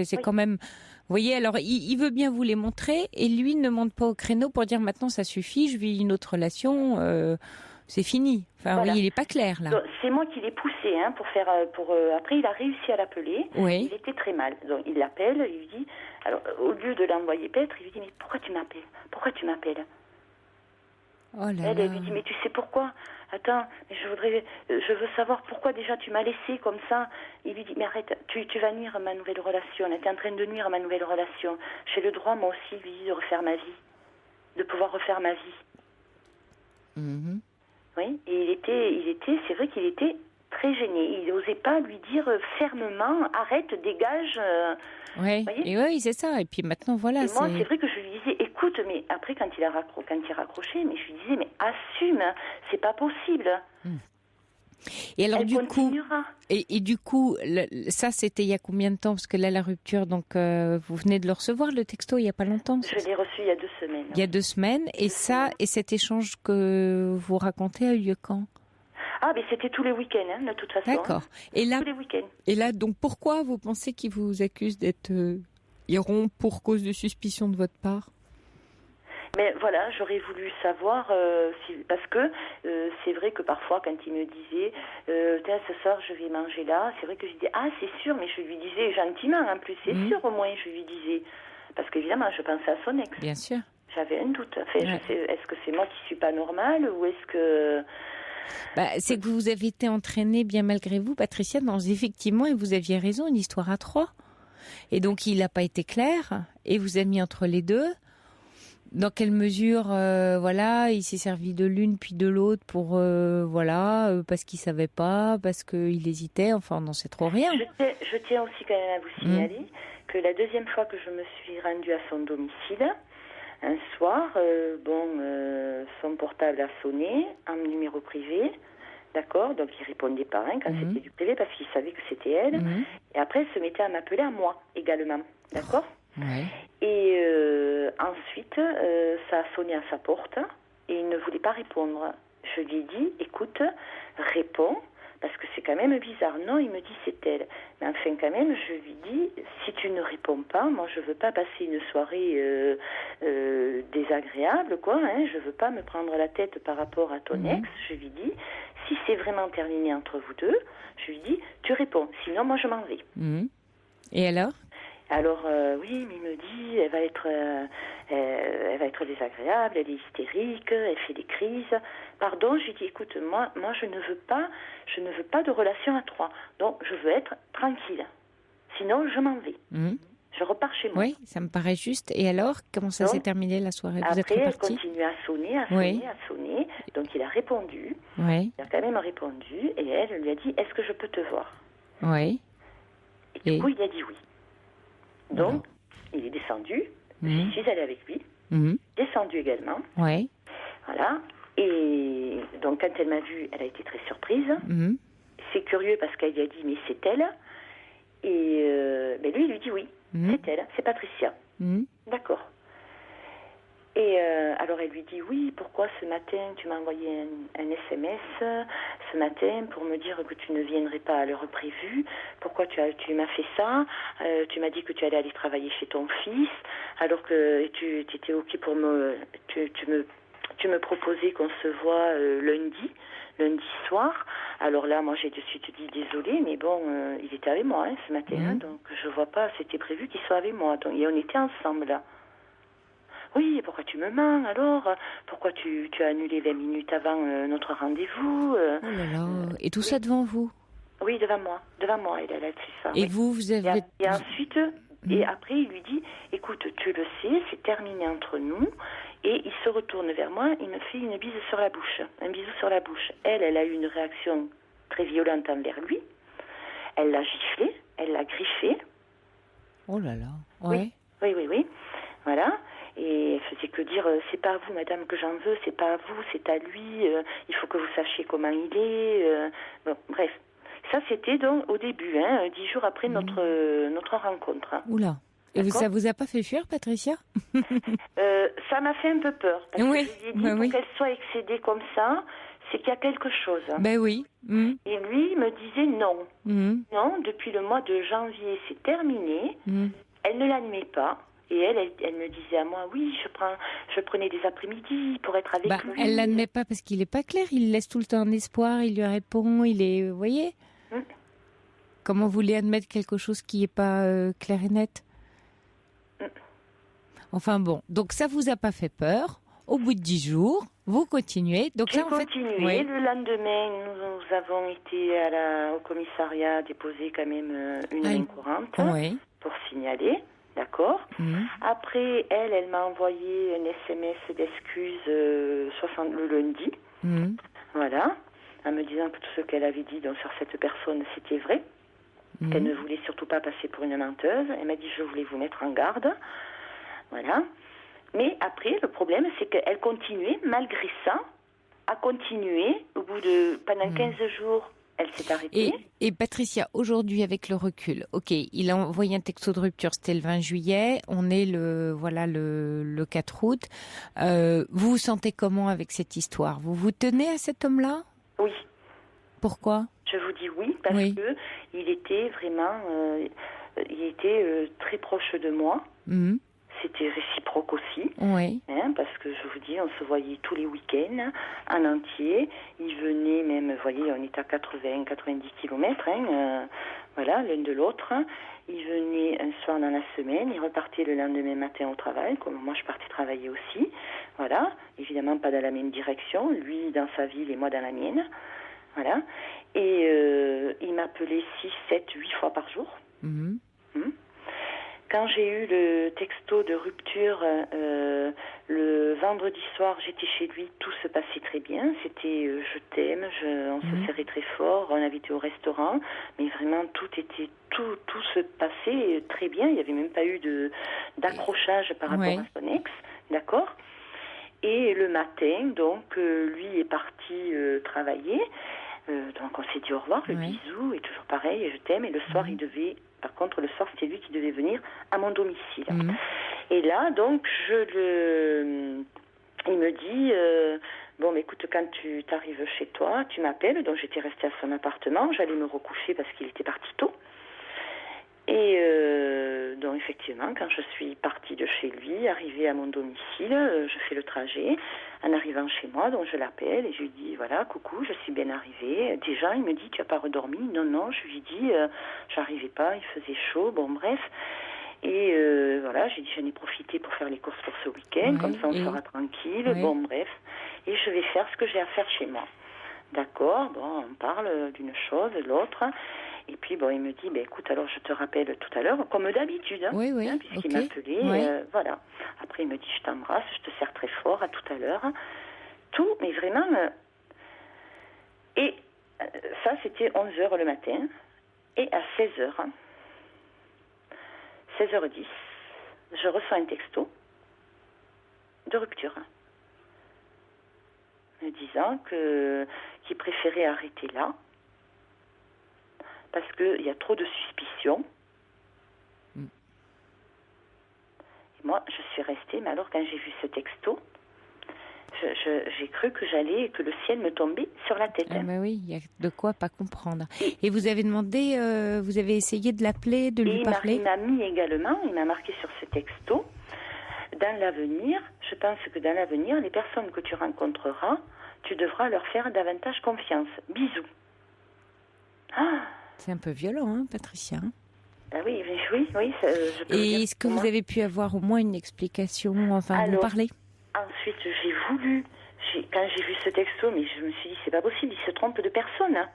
c'est quand même... Vous voyez, alors, il veut bien vous les montrer, et lui ne monte pas au créneau pour dire, maintenant, ça suffit, je vis une autre relation... c'est fini. Enfin, voilà. Oui, il n'est pas clair, là. Donc, c'est moi qui l'ai poussé, hein, pour faire... après, il a réussi à l'appeler. Oui. Il était très mal. Donc, il l'appelle, il lui dit... Alors, au lieu de l'envoyer paître, il lui dit, mais pourquoi tu m'appelles? Pourquoi tu m'appelles? Oh là elle lui dit, mais tu sais pourquoi? Attends, mais je veux savoir pourquoi déjà tu m'as laissé comme ça. Il lui dit, mais arrête, tu vas nuire à ma nouvelle relation. Tu es en train de nuire à ma nouvelle relation. J'ai le droit, moi aussi, lui, de refaire ma vie. De pouvoir refaire ma vie. Mm-hmm. Oui, et c'est vrai qu'il était très gêné. Il n'osait pas lui dire fermement, arrête, dégage. Oui, et oui, c'est ça. Et puis maintenant, voilà. Et moi, c'est vrai que je lui disais, écoute, mais après, quand il raccrochait, mais je lui disais, mais assume, c'est pas possible. Et alors, du coup, ça, c'était il y a combien de temps? Parce que là, la rupture, donc, vous venez de le recevoir, le texto, il n'y a pas longtemps? Je l'ai reçu il y a 2 semaines. Il y a 2 semaines. Et cet échange que vous racontez a eu lieu quand? Ah, mais c'était tous les week-ends, hein, de toute façon. D'accord. Et là, tous les week-ends. Et là, donc, pourquoi vous pensez qu'il vous accuse d'être irrompt pour cause de suspicion de votre part? Mais voilà, j'aurais voulu savoir, parce que c'est vrai que parfois, quand il me disait, ce soir, je vais manger là, c'est vrai que je disais, ah, c'est sûr, mais je lui disais gentiment, en plus, c'est sûr, au moins, je lui disais. Parce qu'évidemment, je pensais à son ex. Bien sûr. J'avais un doute. Enfin, est-ce que c'est moi qui suis pas normale ou est-ce que... c'est que vous avez été entraînée bien malgré vous, Patricia, dans effectivement, et vous aviez raison, une histoire à 3. Et donc, il n'a pas été clair, et vous a mis entre les deux. Dans quelle mesure, il s'est servi de l'une puis de l'autre pour, parce qu'il savait pas, parce qu'il hésitait, enfin, on n'en sait trop rien. Je tiens aussi quand même à vous signaler que la deuxième fois que je me suis rendue à son domicile, un soir, son portable a sonné, un numéro privé, d'accord, donc il répondait pas quand c'était du privé parce qu'il savait que c'était elle, et après il se mettait à m'appeler à moi également, d'accord. Ouais. Et ensuite, ça a sonné à sa porte et il ne voulait pas répondre. Je lui ai dit, écoute, réponds, parce que c'est quand même bizarre. Non, il me dit, c'est elle. Mais enfin, quand même, je lui dis, si tu ne réponds pas, moi, je veux pas passer une soirée désagréable, quoi. Hein, je veux pas me prendre la tête par rapport à ton ex. Je lui dis, si c'est vraiment terminé entre vous deux, je lui dis, tu réponds. Sinon, moi, je m'en vais. Et alors ? Alors, oui, mais il me dit, elle va être désagréable, elle est hystérique, elle fait des crises. Pardon, je lui dis, écoute, moi, je ne veux pas de relation à 3. Donc, je veux être tranquille. Sinon, je m'en vais. Je repars chez moi. Oui, ça me paraît juste. Et alors, comment ça s'est terminé la soirée? Vous êtes reparti? Elle continue à sonner. Donc il a répondu. Oui. Il a quand même répondu. Et elle lui a dit, est-ce que je peux te voir? Oui. Et du coup, il a dit oui. Donc, il est descendu. Je suis allée avec lui. Descendu également. Oui. Voilà. Et donc, quand elle m'a vue, elle a été très surprise. C'est curieux parce qu'elle lui a dit, mais c'est elle. Et lui, il lui dit oui. C'est elle, c'est Patricia. D'accord. Et alors elle lui dit, oui, pourquoi ce matin tu m'as envoyé un SMS ce matin pour me dire que tu ne viendrais pas à l'heure prévue? Pourquoi tu m'as fait ça? Tu m'as dit que tu allais aller travailler chez ton fils, alors que tu étais OK pour tu me proposais qu'on se voit lundi soir. Alors là, moi, j'ai de suite dit désolée, mais bon, il était avec moi ce matin, donc je vois pas, c'était prévu qu'il soit avec moi. Donc, et on était ensemble là. Oui, pourquoi tu me mens alors? Pourquoi tu as annulé 20 minutes avant notre rendez-vous? Oh là là, et tout ça devant vous? Oui, devant moi, elle a fait ça. Et oui. vous avez... Et ensuite, et après, il lui dit, écoute, tu le sais, c'est terminé entre nous. Et il se retourne vers moi, il me fait une bise sur la bouche, un bisou sur la bouche. Elle a eu une réaction très violente envers lui. Elle l'a giflé, elle l'a griffé. Oh là là, ouais. Oui. Voilà. Et elle faisait que dire, c'est pas à vous, madame, que j'en veux, c'est pas à vous, c'est à lui, il faut que vous sachiez comment il est. Bon, bref. Ça, c'était donc au début, 10 jours après notre rencontre. Oula. Et ça vous a pas fait fuir, Patricia? Ça m'a fait un peu peur. Parce que je lui ai dit, pour qu'elle soit excédée comme ça, c'est qu'il y a quelque chose. Ben oui. Et lui me disait non. Non, depuis le mois de janvier, c'est terminé. Elle ne l'admet pas. Et elle me disait à moi, oui, je prenais des après-midi pour être avec lui. Elle l'admet pas parce qu'il est pas clair. Il laisse tout le temps un espoir, il lui répond, il est... Vous voyez? Comment vous voulez admettre quelque chose qui n'est pas clair et net? Enfin bon, donc ça vous a pas fait peur. Au bout de 10 jours, vous continuez. Donc j'ai continué. Le lendemain, nous avons été au commissariat déposer quand même une main courante pour signaler. D'accord. Après, elle m'a envoyé un SMS d'excuses le lundi. Voilà. En me disant que tout ce qu'elle avait dit donc, sur cette personne, c'était vrai. Qu'elle ne voulait surtout pas passer pour une menteuse. Elle m'a dit, je voulais vous mettre en garde. Voilà. Mais après, le problème, c'est qu'elle continuait, malgré ça, à continuer. Pendant 15 jours, elle s'est arrêtée. Et Patricia, aujourd'hui, avec le recul, ok, il a envoyé un texto de rupture, c'était le 20 juillet, on est le 4 août. Vous vous sentez comment avec cette histoire? Vous vous tenez à cet homme-là? Oui. Pourquoi? Je vous dis oui, parce que il était vraiment... il était très proche de moi. C'était réciproque aussi. Oui. Parce que je vous dis, on se voyait tous les week-ends, en entier. Il venait même, vous voyez, on était à 80-90 kilomètres, voilà, l'un de l'autre. Il venait un soir dans la semaine, il repartait le lendemain matin au travail, comme moi je partais travailler aussi. Voilà, évidemment pas dans la même direction, lui dans sa ville et moi dans la mienne. Voilà. Et il m'appelait 6, 7, 8 fois par jour. Quand j'ai eu le texto de rupture le vendredi soir, j'étais chez lui, tout se passait très bien. C'était je t'aime, on se serrait très fort, on avait été au restaurant, mais vraiment tout se passait très bien. Il n'y avait même pas eu d'accrochage par rapport à son ex, d'accord? Et le matin, donc, lui est parti travailler. Donc on s'est dit au revoir, le bisou, et toujours pareil, je t'aime. Et le soir, par contre, le soir, c'était lui qui devait venir à mon domicile. Et là, donc, il me dit, bon, mais écoute, quand tu t'arrives chez toi, tu m'appelles. Donc j'étais restée à son appartement, j'allais me recoucher parce qu'il était parti tôt. Et donc effectivement, quand je suis partie de chez lui, arrivée à mon domicile, je fais le trajet. En arrivant chez moi, donc je l'appelle et je lui dis, voilà, coucou, je suis bien arrivée. Déjà, il me dit, tu n'as pas redormi? Non, je lui dis, j'arrivais pas, il faisait chaud, bon bref. Et voilà, j'ai dit, j'en ai profité pour faire les courses pour ce week-end, comme ça on sera tranquille, bon bref. Et je vais faire ce que j'ai à faire chez moi. D'accord, bon, on parle d'une chose, de l'autre. Et puis, bon, il me dit, écoute, alors je te rappelle tout à l'heure, comme d'habitude, oui, puisqu'il m'appelait. Oui. Voilà. Après, il me dit, je t'embrasse, je te serre très fort, à tout à l'heure. Tout, mais vraiment. Et ça, c'était 11h le matin. Et à 16h10, je reçois un texto de rupture, me disant qu'il préférait arrêter là, parce qu'il y a trop de suspicions. Et moi, je suis restée, mais alors quand j'ai vu ce texto, j'ai cru que le ciel me tombait sur la tête. Ah oui, il y a de quoi pas comprendre. Et vous avez demandé, vous avez essayé de l'appeler, de lui parler? Il m'a mis également, il m'a marqué sur ce texto, dans l'avenir, je pense que dans l'avenir, les personnes que tu rencontreras, tu devras leur faire davantage confiance. Bisous. Ah. C'est un peu violent, hein, Patricia? Ah oui. Je peux Et est-ce que vous avez pu avoir au moins une explication, enfin, vous parler? Ensuite, j'ai voulu, quand j'ai vu ce texto, mais je me suis dit, c'est pas possible, il se trompe de personne. Hein.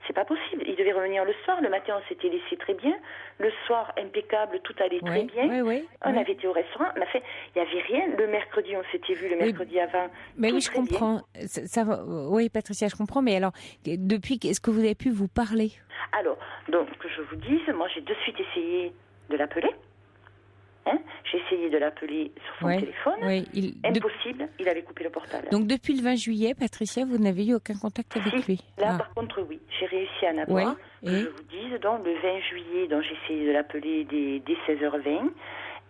C'est pas possible. Il devait revenir le soir. Le matin, on s'était laissé très bien. Le soir, impeccable, tout allait très bien. On avait été au restaurant. Mais fait, il n'y avait rien. Le mercredi, on s'était vu le mercredi avant. Mais oui, je comprends. Ça va. Oui, Patricia, je comprends. Mais alors, depuis, est-ce que vous avez pu vous parler? Alors, donc, que je vous dise, moi, j'ai de suite essayé de l'appeler. J'ai essayé de l'appeler sur son téléphone. Impossible, il avait coupé le portable. Donc depuis le 20 juillet, Patricia, vous n'avez eu aucun contact avec lui? Là, par contre, oui. J'ai réussi à en avoir. Que je vous dise, donc, le 20 juillet, donc, j'ai essayé de l'appeler dès 16h20.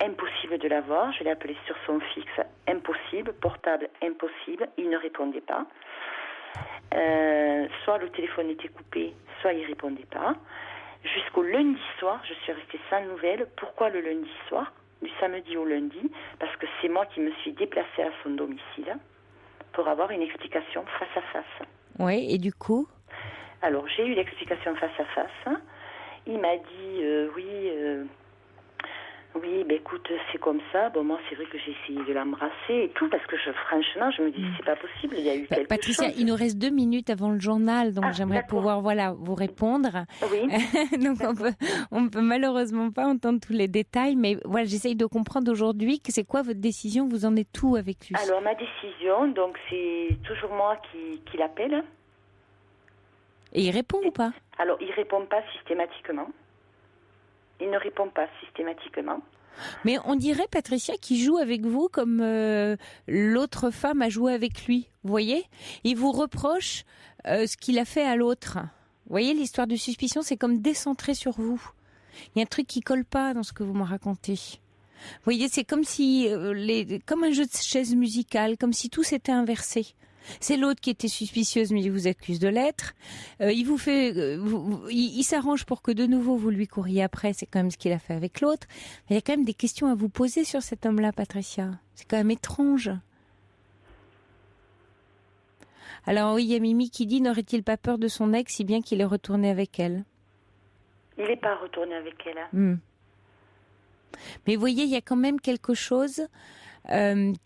Impossible de l'avoir. Je l'ai appelé sur son fixe. Impossible. Portable, impossible. Il ne répondait pas. Soit le téléphone était coupé, soit il ne répondait pas. Jusqu'au lundi soir, je suis restée sans nouvelles. Pourquoi le lundi soir? Du samedi au lundi, parce que c'est moi qui me suis déplacée à son domicile pour avoir une explication face à face. Oui, et du coup? Alors, j'ai eu l'explication face à face. Il m'a dit, oui, écoute, c'est comme ça. Bon, moi, c'est vrai que j'ai essayé de l'embrasser et tout, parce que franchement, je me dis, c'est pas possible, il y a eu quelque Patricia, chose. il nous reste 2 minutes avant le journal, donc j'aimerais pouvoir, vous répondre. Oui. Donc, on peut malheureusement pas entendre tous les détails, mais voilà, j'essaye de comprendre aujourd'hui que c'est quoi votre décision, vous en êtes où avec lui? Alors, ma décision, donc, c'est toujours moi qui l'appelle. Et il répond ou pas? Alors, il répond pas systématiquement. Il ne répond pas systématiquement. Mais on dirait, Patricia, qu'il joue avec vous comme l'autre femme a joué avec lui. Vous voyez? Il vous reproche ce qu'il a fait à l'autre. Vous voyez, l'histoire de suspicion, c'est comme décentré sur vous. Il y a un truc qui colle pas dans ce que vous me racontez. Vous voyez, c'est comme si, comme un jeu de chaises musicales, comme si tout s'était inversé. C'est l'autre qui était suspicieuse, mais il vous accuse de l'être. Il s'arrange pour que de nouveau vous lui courriez après. C'est quand même ce qu'il a fait avec l'autre. Mais il y a quand même des questions à vous poser sur cet homme-là, Patricia. C'est quand même étrange. Alors oui, il y a Mimi qui dit, n'aurait-il pas peur de son ex si bien qu'il est retourné avec elle? Il n'est pas retourné avec elle. Mais vous voyez, il y a quand même quelque chose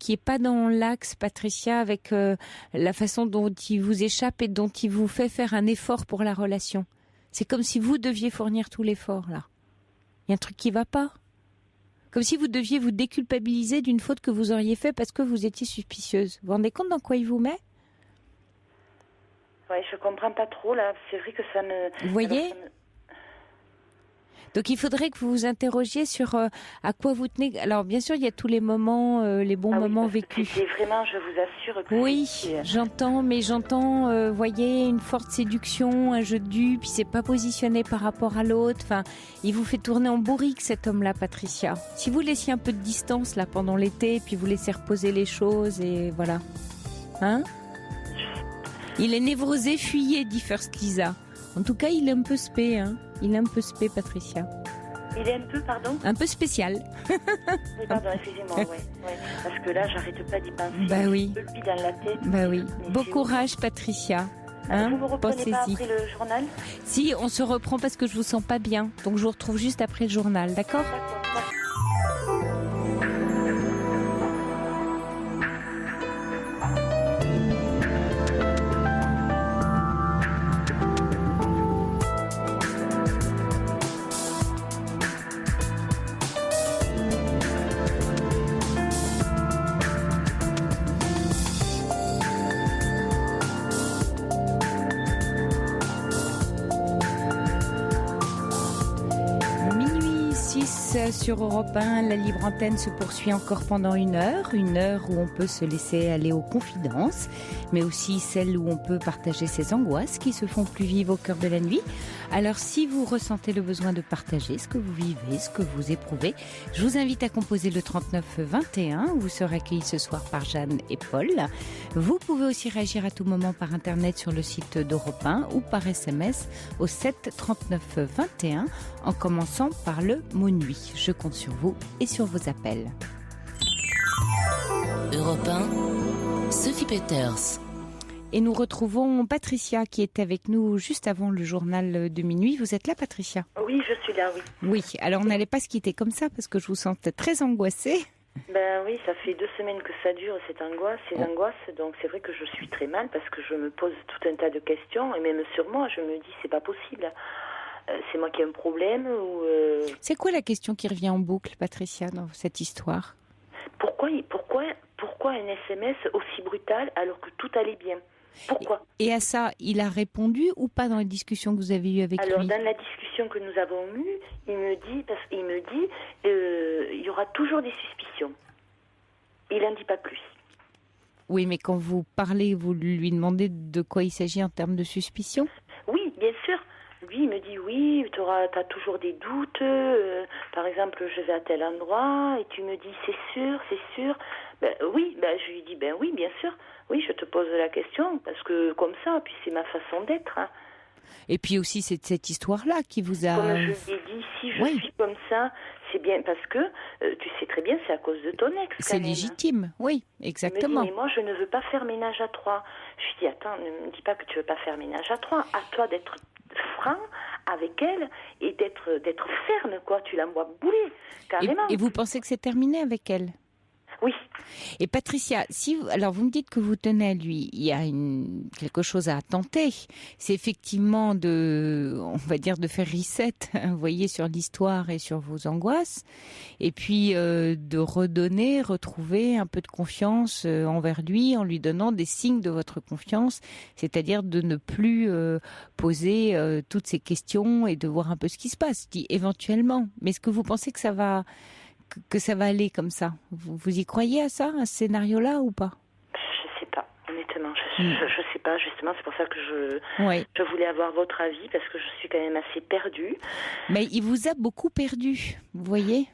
qui est pas dans l'axe, Patricia, avec la façon dont il vous échappe et dont il vous fait faire un effort pour la relation. C'est comme si vous deviez fournir tout l'effort, là. Il y a un truc qui va pas. Comme si vous deviez vous déculpabiliser d'une faute que vous auriez faite parce que vous étiez suspicieuse. Vous vous rendez compte dans quoi il vous met? Oui, je comprends pas trop, là. C'est vrai que ça me... Vous voyez? Donc il faudrait que vous vous interrogiez sur à quoi vous tenez. Alors bien sûr, il y a tous les moments, les bons moments vécus. C'est vraiment, je vous assure que... Oui, j'entends, voyez, une forte séduction, un jeu de dupes, puis c'est pas positionné par rapport à l'autre. Enfin, il vous fait tourner en bourrique, cet homme-là, Patricia. Si vous laissiez un peu de distance là pendant l'été, puis vous laissez reposer les choses et voilà. Hein? Il est névrosé, fuyez, dit First Lisa. En tout cas, il est un peu spé, hein. Il est un peu spé, Patricia. Il est un peu, pardon? Un peu spécial. Oui, pardon, excusez-moi, ouais. Parce que là, j'arrête pas d'y penser. Bah oui. Je le dans la tête. Bah oui. Bon courage, Patricia. Hein? Vous me reprenez pas après le journal? Si, on se reprend parce que je vous sens pas bien. Donc, je vous retrouve juste après le journal, d'accord? D'accord. sur Europe 1. La libre antenne se poursuit encore pendant une heure où on peut se laisser aller aux confidences, mais aussi celle où on peut partager ses angoisses qui se font plus vives au cœur de la nuit. Alors si vous ressentez le besoin de partager ce que vous vivez, ce que vous éprouvez, je vous invite à composer le 39 21. Vous serez accueillis ce soir par Jeanne et Paul. Vous pouvez aussi réagir à tout moment par internet sur le site d'Europe 1 ou par SMS au 7 39 21 en commençant par le mot nuit. Je compte sur vous et sur vos appels. Europe 1, Sophie Peters. Et nous retrouvons Patricia qui est avec nous juste avant le journal de minuit. Vous êtes là, Patricia ? Oui, je suis là, oui. Oui, alors on n'allait pas se quitter comme ça parce que je vous sentais très angoissée. Ben oui, ça fait 2 semaines que ça dure, ces angoisses. Donc c'est vrai que je suis très mal parce que je me pose tout un tas de questions et même sur moi, je me dis c'est pas possible. C'est moi qui ai un problème ou... C'est quoi la question qui revient en boucle, Patricia, dans cette histoire ? Pourquoi un SMS aussi brutal alors que tout allait bien ? Pourquoi ? Et à ça, il a répondu ou pas dans les discussions que vous avez eues avec lui ? Alors, dans la discussion que nous avons eue, il me dit, il y aura toujours des suspicions. Il n'en dit pas plus. Oui, mais quand vous parlez, vous lui demandez de quoi il s'agit en termes de suspicion ? Oui, bien sûr. Lui, il me dit, oui, t'as toujours des doutes. Par exemple, je vais à tel endroit et tu me dis, c'est sûr. Oui, je lui dis, oui, bien sûr. Oui, je te pose la question parce que comme ça, puis c'est ma façon d'être. Hein. Et puis aussi, c'est cette histoire-là qui vous a... Comme je lui ai dit, si je suis comme ça, c'est bien parce que, tu sais très bien, c'est à cause de ton ex. C'est légitime, oui, exactement. Il me dit, mais moi, je ne veux pas faire ménage à 3. Je lui dis, attends, ne me dis pas que tu veux pas faire ménage à 3. À toi d'être franc avec elle et d'être ferme, quoi. Tu l'envoies bouler, carrément. Et vous pensez que c'est terminé avec elle ? Oui. Et Patricia, alors vous me dites que vous tenez à lui, il y a quelque chose à tenter. C'est effectivement on va dire de faire reset, vous voyez, sur l'histoire et sur vos angoisses, et puis de retrouver un peu de confiance envers lui en lui donnant des signes de votre confiance, c'est-à-dire de ne plus poser toutes ces questions et de voir un peu ce qui se passe. Je dis éventuellement, mais est-ce que vous pensez que ça va aller comme ça ? Vous y croyez à ça, à ce scénario-là ou pas ? Je sais pas, honnêtement. Je sais pas, justement, c'est pour ça que je voulais avoir votre avis, parce que je suis quand même assez perdue. Mais il vous a beaucoup perdu, vous voyez ?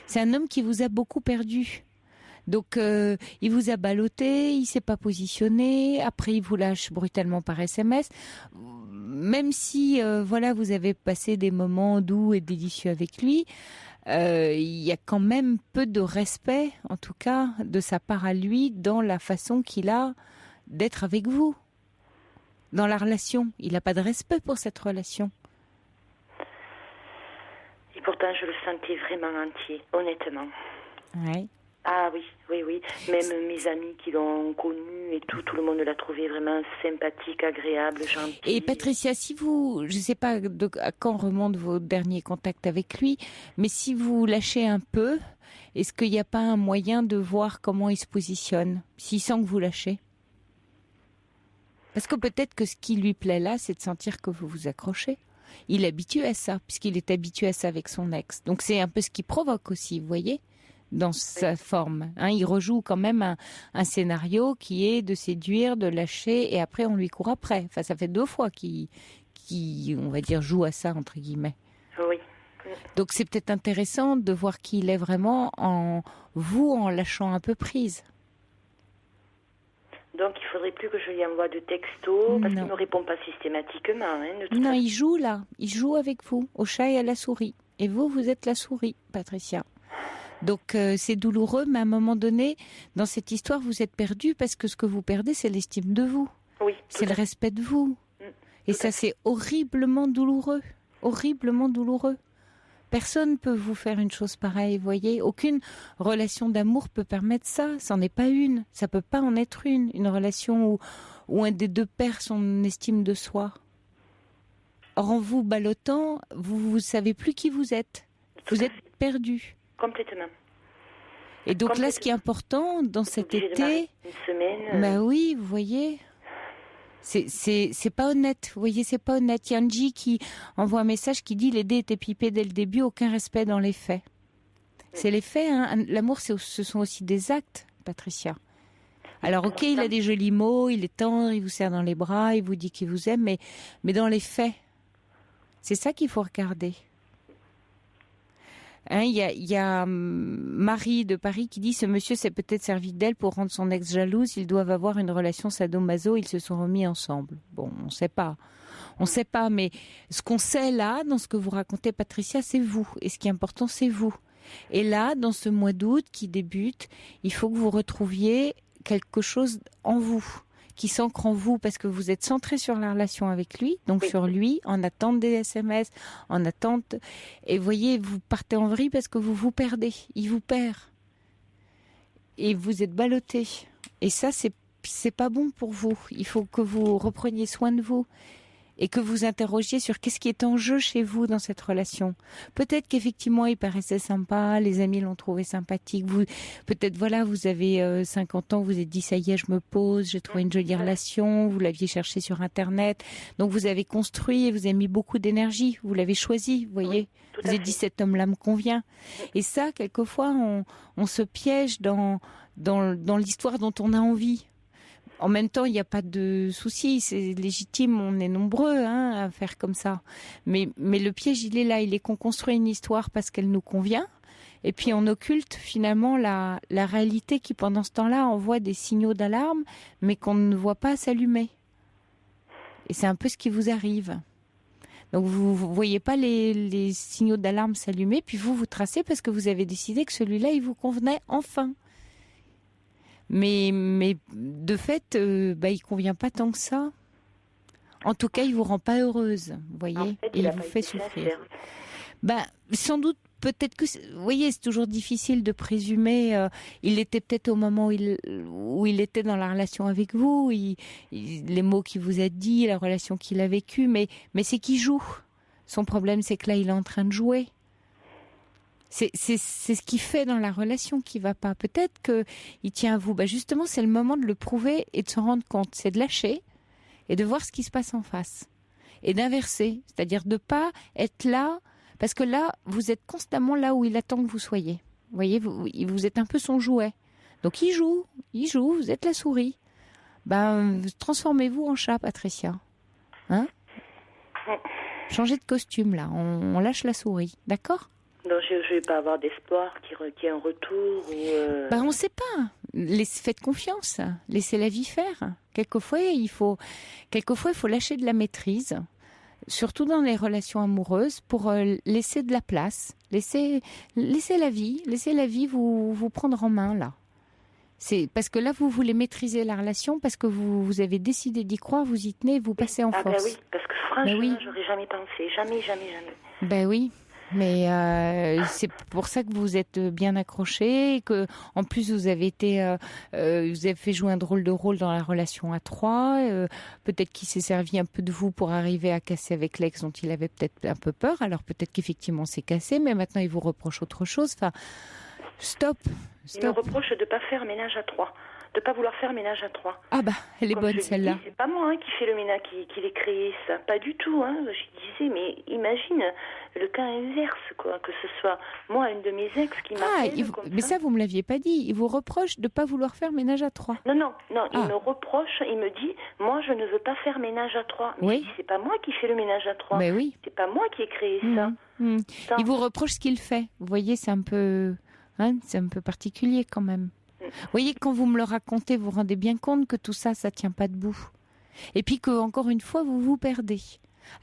C'est un homme qui vous a beaucoup perdu. Donc, il vous a ballotté, il s'est pas positionné, après il vous lâche brutalement par SMS. Même si, vous avez passé des moments doux et délicieux avec lui, il y a quand même peu de respect, en tout cas, de sa part à lui, dans la façon qu'il a d'être avec vous. Dans la relation. Il n'a pas de respect pour cette relation. Et pourtant, je le sentais vraiment entier, honnêtement. Oui. Ah oui. Même mes amis qui l'ont connu et tout le monde l'a trouvé vraiment sympathique, agréable, gentil. Et Patricia, si vous, je ne sais pas à quand remontent vos derniers contacts avec lui, mais si vous lâchez un peu, est-ce qu'il n'y a pas un moyen de voir comment il se positionne, s'il sent que vous lâchez ? Parce que peut-être que ce qui lui plaît là, c'est de sentir que vous vous accrochez. Il est habitué à ça, puisqu'il est habitué à ça avec son ex. Donc c'est un peu ce qui provoque aussi, vous voyez ? Dans sa forme. Il rejoue quand même un scénario qui est de séduire, de lâcher, et après on lui court après. Enfin, ça fait 2 fois qu'il on va dire, joue à ça, entre guillemets. Oui. Donc c'est peut-être intéressant de voir qui il est vraiment en lâchant un peu prise. Donc il faudrait plus que je lui envoie de textos, parce qu'il ne me répond pas systématiquement. Non, il joue là. Il joue avec vous, au chat et à la souris. Et vous êtes la souris, Patricia. Donc c'est douloureux, mais à un moment donné, dans cette histoire, vous êtes perdu parce que ce que vous perdez, c'est l'estime de vous. Oui. C'est le respect de vous. Et ça, c'est horriblement douloureux. Horriblement douloureux. Personne ne peut vous faire une chose pareille, vous voyez. Aucune relation d'amour peut permettre ça. Ça n'en est pas une. Ça peut pas en être une. Une relation où un des deux perd son estime de soi. Or, en vous ballottant, vous savez plus qui vous êtes. Vous êtes perdu. Complètement. Et donc là, ce qui est important dans cet été... Une semaine... Bah oui, vous voyez... C'est pas honnête, vous voyez, c'est pas honnête. Il y a Angie qui envoie un message qui dit « Les dés étaient pipés dès le début, aucun respect dans les faits ». C'est les faits. Hein. L'amour, ce sont aussi des actes, Patricia. Alors, ok, il a des jolis mots, il est tendre, il vous serre dans les bras, il vous dit qu'il vous aime, mais dans les faits, c'est ça qu'il faut regarder. Hein, y a Marie de Paris qui dit « Ce monsieur s'est peut-être servi d'elle pour rendre son ex jalouse. Ils doivent avoir une relation sadomaso. Ils se sont remis ensemble. » Bon, on ne sait pas. On ne sait pas, mais ce qu'on sait là, dans ce que vous racontez, Patricia, c'est vous. Et ce qui est important, c'est vous. Et là, dans ce mois d'août qui débute, il faut que vous retrouviez quelque chose en vous, qui s'ancre en vous, parce que vous êtes centré sur la relation avec lui, donc sur lui, en attente des SMS, en attente. Et voyez, vous partez en vrille parce que vous vous perdez. Il vous perd. Et vous êtes ballotté. Et ça, c'est pas bon pour vous. Il faut que vous repreniez soin de vous. Et que vous interrogiez sur qu'est-ce qui est en jeu chez vous dans cette relation. Peut-être qu'effectivement, il paraissait sympa, les amis l'ont trouvé sympathique. Peut-être, voilà, vous avez 50 ans, vous vous êtes dit, ça y est, je me pose, j'ai trouvé une jolie relation, vous l'aviez cherché sur Internet. Donc, vous avez construit et vous avez mis beaucoup d'énergie, vous l'avez choisi, vous voyez. Vous avez dit, cet homme-là me convient. Et ça, quelquefois, on se piège dans l'histoire dont on a envie. En même temps, il n'y a pas de souci, c'est légitime, on est nombreux à faire comme ça. Mais le piège, il est là, il est qu'on construit une histoire parce qu'elle nous convient, et puis on occulte finalement la réalité qui, pendant ce temps-là, envoie des signaux d'alarme, mais qu'on ne voit pas s'allumer. Et c'est un peu ce qui vous arrive. Donc vous ne voyez pas les signaux d'alarme s'allumer, puis vous tracez parce que vous avez décidé que celui-là, il vous convenait enfin. Mais de fait, il convient pas tant que ça. En tout cas, il vous rend pas heureuse, vous voyez, et il vous fait souffrir. Sans doute, peut-être que, vous voyez, c'est toujours difficile de présumer. Il était peut-être au moment où il était dans la relation avec vous, les mots qu'il vous a dit, la relation qu'il a vécue, mais c'est qu'il joue. Son problème, c'est que là, il est en train de jouer. C'est ce qu'il fait dans la relation qui va pas. Peut-être qu'il tient à vous. Justement, c'est le moment de le prouver et de se rendre compte. C'est de lâcher et de voir ce qui se passe en face. Et d'inverser. C'est-à-dire de pas être là. Parce que là, vous êtes constamment là où il attend que vous soyez. Vous voyez, vous êtes un peu son jouet. Donc il joue. Vous êtes la souris. Transformez-vous en chat, Patricia. Hein? Changez de costume, là. On lâche la souris. D'accord? Donc je ne vais pas avoir d'espoir qu'il y ait un retour ou on ne sait pas. Faites confiance. Laissez la vie faire. Quelquefois, il faut lâcher de la maîtrise, surtout dans les relations amoureuses, pour laisser de la place. Laissez la vie vous prendre en main, là. C'est parce que là, vous voulez maîtriser la relation, parce que vous avez décidé d'y croire, vous y tenez, vous passez en force. Oui, parce que franchement, j'aurais jamais pensé. Jamais. Oui. Mais c'est pour ça que vous êtes bien accroché, et que en plus vous avez fait jouer un drôle de rôle dans la relation à trois. Peut-être qu'il s'est servi un peu de vous pour arriver à casser avec l'ex dont il avait peut-être un peu peur. Alors peut-être qu'effectivement c'est cassé, mais maintenant il vous reproche autre chose. Enfin, stop. Il me reproche de ne pas faire ménage à trois. De pas vouloir faire ménage à trois. Elle est bonne celle-là. C'est pas moi qui fais le ménage, qui l'ai créé ça, pas du tout. Je disais, mais imagine le cas inverse, quoi, que ce soit moi, une de mes ex qui m'appelle. Mais ça, vous me l'aviez pas dit. Il vous reproche de pas vouloir faire ménage à trois. Non. Il me reproche, il me dit, moi, je ne veux pas faire ménage à trois. Mais je dis, c'est pas moi qui fais le ménage à trois. Mais oui. C'est pas moi qui ai créé ça. Il vous reproche ce qu'il fait. Vous voyez, c'est un peu particulier quand même. Vous voyez, quand vous me le racontez, vous vous rendez bien compte que tout ça, ça tient pas debout. Et puis que, encore une fois, vous vous perdez.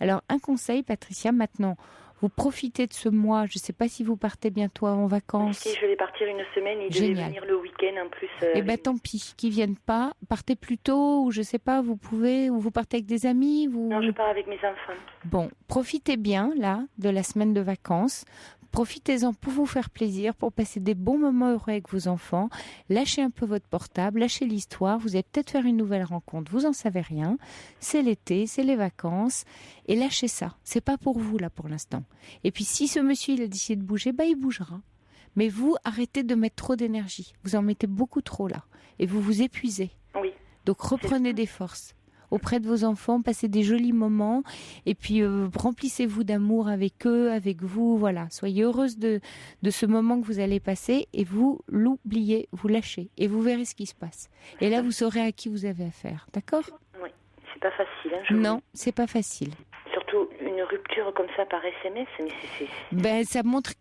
Alors, un conseil, Patricia, maintenant, vous profitez de ce mois. Je ne sais pas si vous partez bientôt en vacances. Si, je vais partir une semaine. Il devait venir le week-end en plus. Tant pis, qu'ils viennent pas. Partez plus tôt, ou je ne sais pas, vous pouvez, ou vous partez avec des amis. Non, je pars avec mes enfants. Bon, profitez bien, là, de la semaine de vacances. Profitez-en pour vous faire plaisir, pour passer des bons moments heureux avec vos enfants. Lâchez un peu votre portable, lâchez l'histoire. Vous allez peut-être faire une nouvelle rencontre. Vous en savez rien. C'est l'été, c'est les vacances. Et lâchez ça. C'est pas pour vous, là, pour l'instant. Et puis, si ce monsieur, il a décidé de bouger, il bougera. Mais vous, arrêtez de mettre trop d'énergie. Vous en mettez beaucoup trop, là. Et vous vous épuisez. Oui. Donc, reprenez des forces. auprès de vos enfants, passez des jolis moments et puis remplissez-vous d'amour avec eux, avec vous. Voilà, soyez heureuse de ce moment que vous allez passer et vous l'oubliez, vous lâchez et vous verrez ce qui se passe. Et là, vous saurez à qui vous avez affaire. D'accord ? Oui, c'est pas facile. Non, c'est pas facile. Surtout une rupture comme ça par SMS, mais Ben, ça montre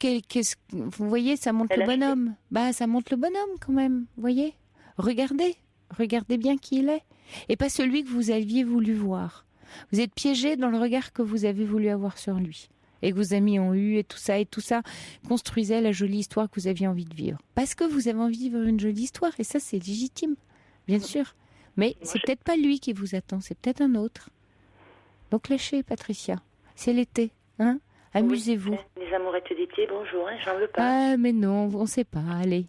vous voyez, ça montre le bonhomme. Ça montre le bonhomme quand même, vous voyez. Regardez bien qui il est. Et pas celui que vous aviez voulu voir. Vous êtes piégé dans le regard que vous avez voulu avoir sur lui. Et que vos amis ont eu, et tout ça construisait la jolie histoire que vous aviez envie de vivre. Parce que vous avez envie de vivre une jolie histoire, et ça c'est légitime, bien sûr. Mais c'est peut-être pas lui qui vous attend, c'est peut-être un autre. Donc lâchez, Patricia. C'est l'été, hein ? Amusez-vous. Les amourettes d'été, bonjour, j'en veux pas. Ah, mais non, on sait pas, allez.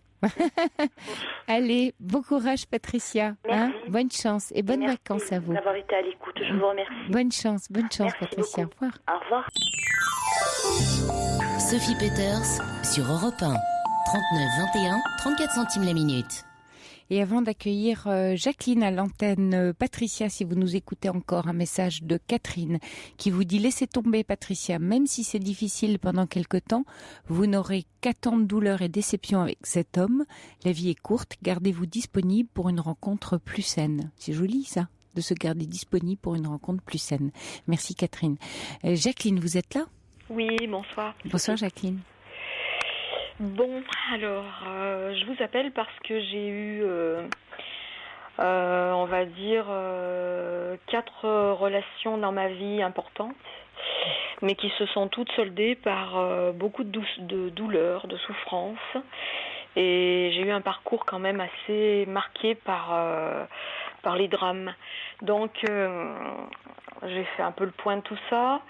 Allez, bon courage, Patricia. Hein ? Bonne chance et bonnes vacances à vous. Merci d'avoir été à l'écoute, je vous remercie. Bonne chance, Patricia. Beaucoup. Au revoir. Au revoir. Sophie Peters sur Europe 1. 39 21 34 centimes la minute. Et avant d'accueillir Jacqueline à l'antenne, Patricia, si vous nous écoutez encore, un message de Catherine qui vous dit « Laissez tomber Patricia, même si c'est difficile pendant quelque temps, vous n'aurez qu'à tant de douleur et déception avec cet homme. La vie est courte, gardez-vous disponible pour une rencontre plus saine. » C'est joli ça, de se garder disponible pour une rencontre plus saine. Merci Catherine. Jacqueline, vous êtes là ? Oui, bonsoir. Bonsoir Jacqueline. Bon, alors, je vous appelle parce que j'ai eu, on va dire, 4 relations dans ma vie importantes, mais qui se sont toutes soldées par beaucoup de douleurs, de souffrances. Et j'ai eu un parcours quand même assez marqué par les drames. Donc, j'ai fait un peu le point de tout ça.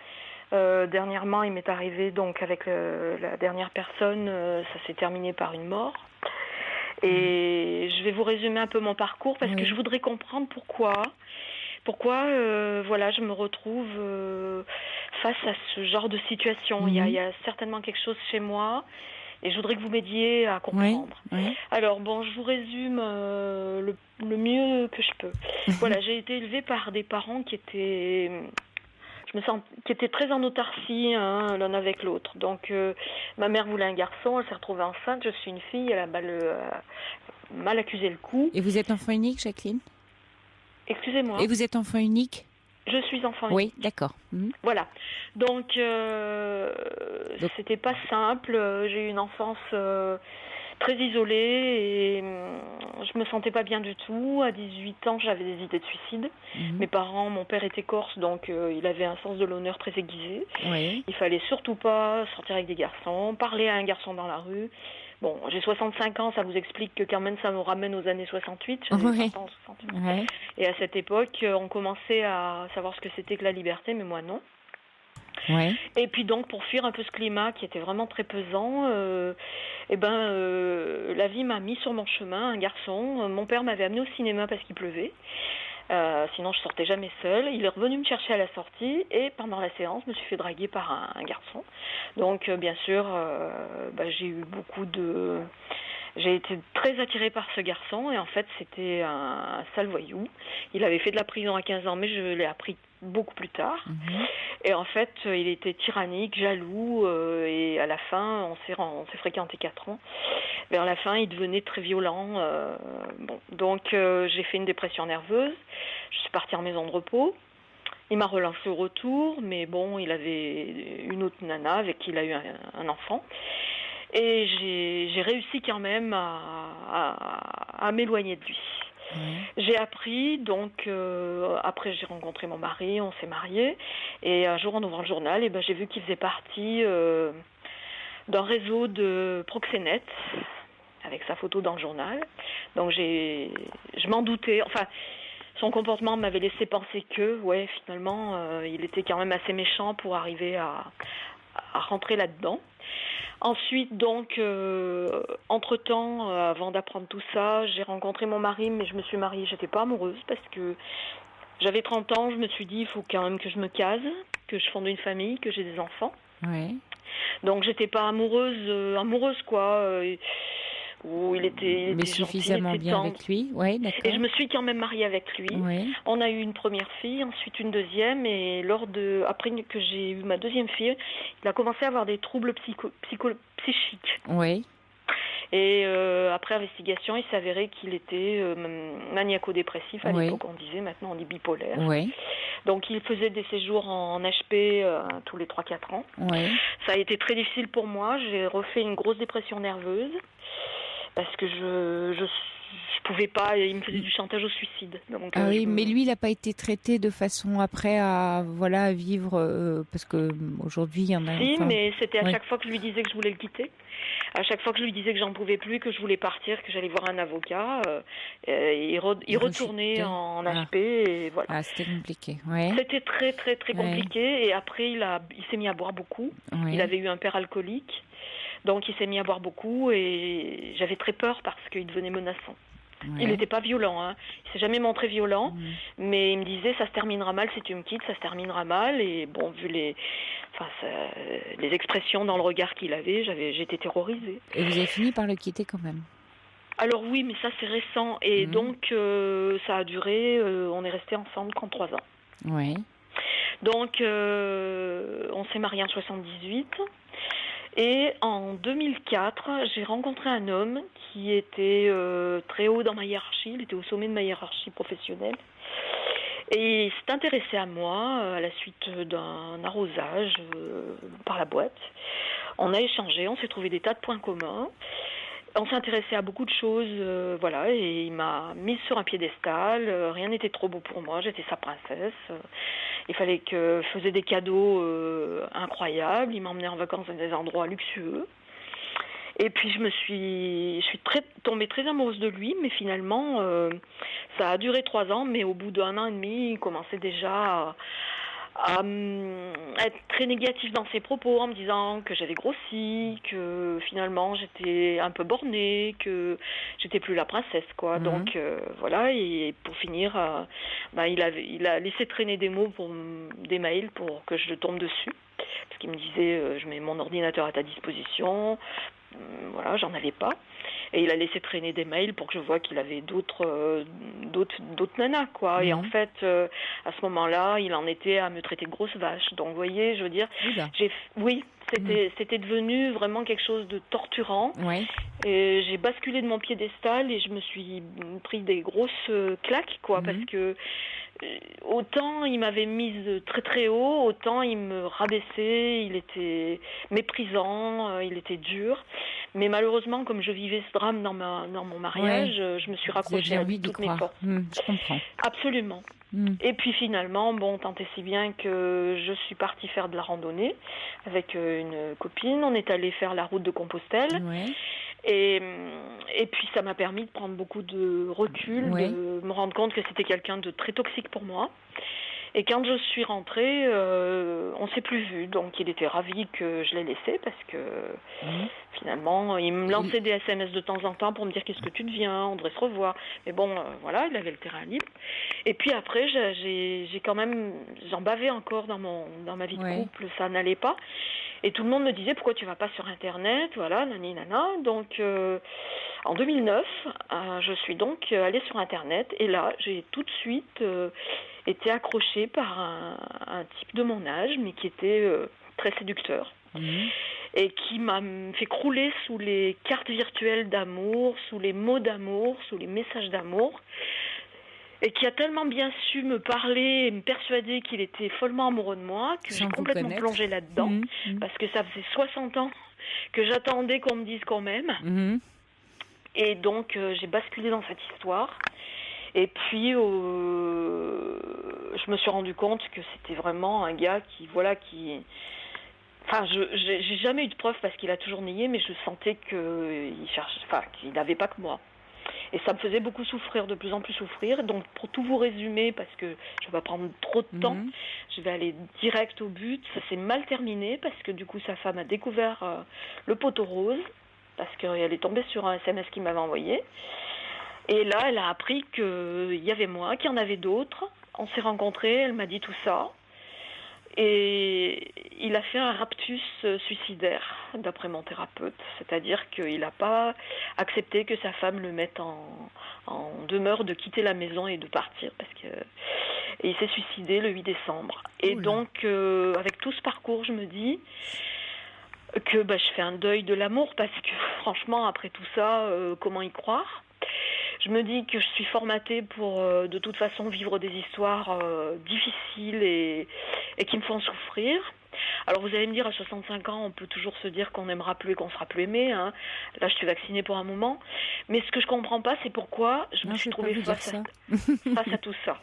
Dernièrement, il m'est arrivé, donc avec la dernière personne, ça s'est terminé par une mort. Et je vais vous résumer un peu mon parcours parce que je voudrais comprendre pourquoi voilà, je me retrouve face à ce genre de situation. Il y a certainement quelque chose chez moi et je voudrais que vous m'aidiez à comprendre. Alors bon, je vous résume le mieux que je peux. Voilà, j'ai été élevée par des parents qui étaient très en autarcie l'un avec l'autre. Donc, ma mère voulait un garçon, elle s'est retrouvée enceinte. Je suis une fille, elle a mal accusé le coup. Et vous êtes enfant unique, Jacqueline ? Excusez-moi. Et vous êtes enfant unique ? Je suis enfant unique. Oui, d'accord. Voilà. Donc, c'était pas simple. J'ai eu une enfance très isolée et je me sentais pas bien du tout. À 18 ans, j'avais des idées de suicide. Mes parents, mon père était corse, donc il avait un sens de l'honneur très aiguisé. Il fallait surtout pas sortir avec des garçons, parler à un garçon dans la rue. Bon, j'ai 65 ans, ça vous explique que quand même ça me ramène aux années 68. J'avais 20 ans en 68. Et à cette époque, on commençait à savoir ce que c'était que la liberté, mais moi non. Et puis donc pour fuir un peu ce climat qui était vraiment très pesant, la vie m'a mis sur mon chemin un garçon. Mon père m'avait amené au cinéma parce qu'il pleuvait. Sinon je sortais jamais seule. Il est revenu me chercher à la sortie et pendant la séance je me suis fait draguer par un garçon. Donc bien sûr j'ai été très attirée par ce garçon et en fait c'était un sale voyou. Il avait fait de la prison à 15 ans mais je l'ai appris beaucoup plus tard. Et en fait il était tyrannique, jaloux et à la fin on s'est fréquenté 4 ans. Vers la fin il devenait très violent. Donc j'ai fait une dépression nerveuse. Je suis partie en maison de repos. Il m'a relancé au retour mais bon il avait une autre nana avec qui il a eu un enfant. Et j'ai réussi quand même à m'éloigner de lui. J'ai appris, donc après j'ai rencontré mon mari, on s'est mariés. Et un jour en ouvrant le journal, j'ai vu qu'il faisait partie d'un réseau de proxénètes, avec sa photo dans le journal. Donc je m'en doutais, enfin son comportement m'avait laissé penser que, finalement, il était quand même assez méchant pour arriver à rentrer là-dedans. Ensuite, donc, entre-temps, avant d'apprendre tout ça, j'ai rencontré mon mari, mais je me suis mariée, j'étais pas amoureuse parce que j'avais 30 ans, je me suis dit, il faut quand même que je me case, que je fonde une famille, que j'ai des enfants. Donc, j'étais pas amoureuse quoi. où il était suffisamment gentil, bien avec lui. Ouais, d'accord. Et je me suis quand même mariée avec lui. Ouais. On a eu une première fille, ensuite une deuxième, et après que j'ai eu ma deuxième fille, il a commencé à avoir des troubles psychiques. Oui. Et après investigation, il s'avérait qu'il était maniaco-dépressif à l'époque, on disait, maintenant on dit bipolaire. Oui. Donc il faisait des séjours en HP tous les 3-4 ans. Oui. Ça a été très difficile pour moi, j'ai refait une grosse dépression nerveuse parce que je pouvais pas, il me faisait du chantage au suicide. Donc, oui, mais lui, il n'a pas été traité de façon après à vivre, parce que aujourd'hui il y en a. Si, mais c'était à chaque fois que je lui disais que je voulais le quitter, à chaque fois que je lui disais que j'en pouvais plus, que je voulais partir, que j'allais voir un avocat, il retournait en HP et voilà. Ah, c'était compliqué. Ouais. C'était très très très compliqué et après il s'est mis à boire beaucoup. Ouais. Il avait eu un père alcoolique. Donc il s'est mis à boire beaucoup et j'avais très peur parce qu'il devenait menaçant. Ouais. Il n'était pas violent, hein. Il s'est jamais montré violent, mais il me disait ça se terminera mal si tu me quittes, ça se terminera mal. Et bon, vu les expressions dans le regard qu'il avait, j'étais terrorisée. Et vous avez fini par le quitter quand même? Alors oui, mais ça c'est récent et donc ça a duré, on est restés ensemble 33 ans. Ouais. Donc on s'est mariés en 78. Et en 2004, j'ai rencontré un homme qui était très haut dans ma hiérarchie, il était au sommet de ma hiérarchie professionnelle. Et il s'est intéressé à moi à la suite d'un arrosage par la boîte. On a échangé, on s'est trouvé des tas de points communs. On s'est intéressé à beaucoup de choses, voilà, et il m'a mise sur un piédestal. Rien n'était trop beau pour moi, j'étais sa princesse. Il fallait que je faisais des cadeaux incroyables. Il m'emmenait en vacances dans des endroits luxueux. Et puis je suis tombée très amoureuse de lui, mais finalement ça a duré 3 ans. Mais au bout d'1 an et demi, il commençait déjà à être très négatif dans ses propos en me disant que j'avais grossi, que finalement j'étais un peu bornée, que j'étais plus la princesse, quoi. Donc voilà, et pour finir, il a laissé traîner des mails pour que je tombe dessus, parce qu'il me disait je mets mon ordinateur à ta disposition, voilà, j'en avais pas. Et il a laissé traîner des mails pour que je vois qu'il avait d'autres nanas, quoi. Et en fait, à ce moment-là, il en était à me traiter de grosse vache. Donc, vous voyez, je veux dire, c'était devenu vraiment quelque chose de torturant. Ouais. Et j'ai basculé de mon piédestal et je me suis pris des grosses claques, quoi, parce que autant il m'avait mise très très haut, autant il me rabaissait, il était méprisant, il était dur. Mais malheureusement, comme je vivais ce drame dans mon mariage, je me suis raccrochée à lui toutes mes forces. Je comprends. Absolument. Et puis finalement, tant et si bien que je suis partie faire de la randonnée avec une copine. On est allé faire la route de Compostelle. Ouais. Et puis ça m'a permis de prendre beaucoup de recul, de me rendre compte que c'était quelqu'un de très toxique pour moi. Et quand je suis rentrée, on s'est plus vu. Donc il était ravi que je l'ai laissé parce que finalement, il me lançait des SMS de temps en temps pour me dire qu'est-ce que tu deviens, on devrait se revoir. Mais bon, voilà, il avait le terrain libre. Et puis après, j'en bavais encore dans ma vie de couple, ça n'allait pas. Et tout le monde me disait pourquoi tu vas pas sur Internet, voilà, nani nana. Donc en 2009, je suis donc allée sur Internet et là, j'ai tout de suite été accrochée par un type de mon âge, mais qui était très séducteur. Et qui m'a fait crouler sous les cartes virtuelles d'amour, sous les mots d'amour, sous les messages d'amour. Et qui a tellement bien su me parler et me persuader qu'il était follement amoureux de moi que j'ai complètement plongé là-dedans. Parce que ça faisait 60 ans que j'attendais qu'on me dise qu'on m'aime. Et donc, j'ai basculé dans cette histoire. Et puis, je me suis rendu compte que c'était vraiment un gars qui... Enfin, j'ai jamais eu de preuve parce qu'il a toujours nié, mais je sentais qu'il n'avait pas que moi. Et ça me faisait beaucoup souffrir, de plus en plus souffrir. Donc, pour tout vous résumer, parce que je ne vais pas prendre trop de temps, je vais aller direct au but. Ça s'est mal terminé parce que du coup, sa femme a découvert le poteau rose parce qu'elle est tombée sur un SMS qu'il m'avait envoyé. Et là, elle a appris qu'il y avait moi, qu'il y en avait d'autres. On s'est rencontrés, elle m'a dit tout ça. Et il a fait un raptus suicidaire, d'après mon thérapeute. C'est-à-dire qu'il n'a pas accepté que sa femme le mette en demeure de quitter la maison et de partir. Et il s'est suicidé le 8 décembre. Et donc, avec tout ce parcours, je me dis que je fais un deuil de l'amour, parce que franchement, après tout ça, comment y croire ? Je me dis que je suis formatée pour, de toute façon, vivre des histoires difficiles et qui me font souffrir. Alors vous allez me dire, à 65 ans, on peut toujours se dire qu'on n'aimera plus et qu'on sera plus aimé. Hein. Là, je suis vaccinée pour un moment. Mais ce que je comprends pas, c'est pourquoi je me suis trouvée face à tout ça.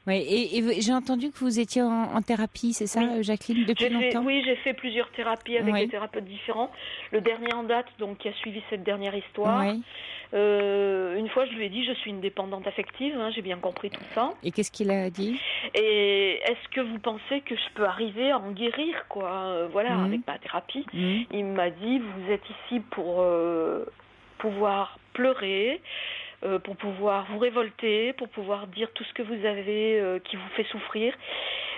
Ouais, et j'ai entendu que vous étiez en thérapie, c'est ça, oui. Jacqueline, depuis longtemps ? Oui, j'ai fait plusieurs thérapies avec des thérapeutes différents. Le dernier en date, donc, qui a suivi cette dernière histoire. Oui. Une fois, je lui ai dit, je suis une dépendante affective, hein, j'ai bien compris tout ça. Et qu'est-ce qu'il a dit ? Et est-ce que vous pensez que je peux arriver à en guérir, quoi, avec ma thérapie. Il m'a dit, vous êtes ici pour pouvoir pleurer, pour pouvoir vous révolter, pour pouvoir dire tout ce que vous avez qui vous fait souffrir,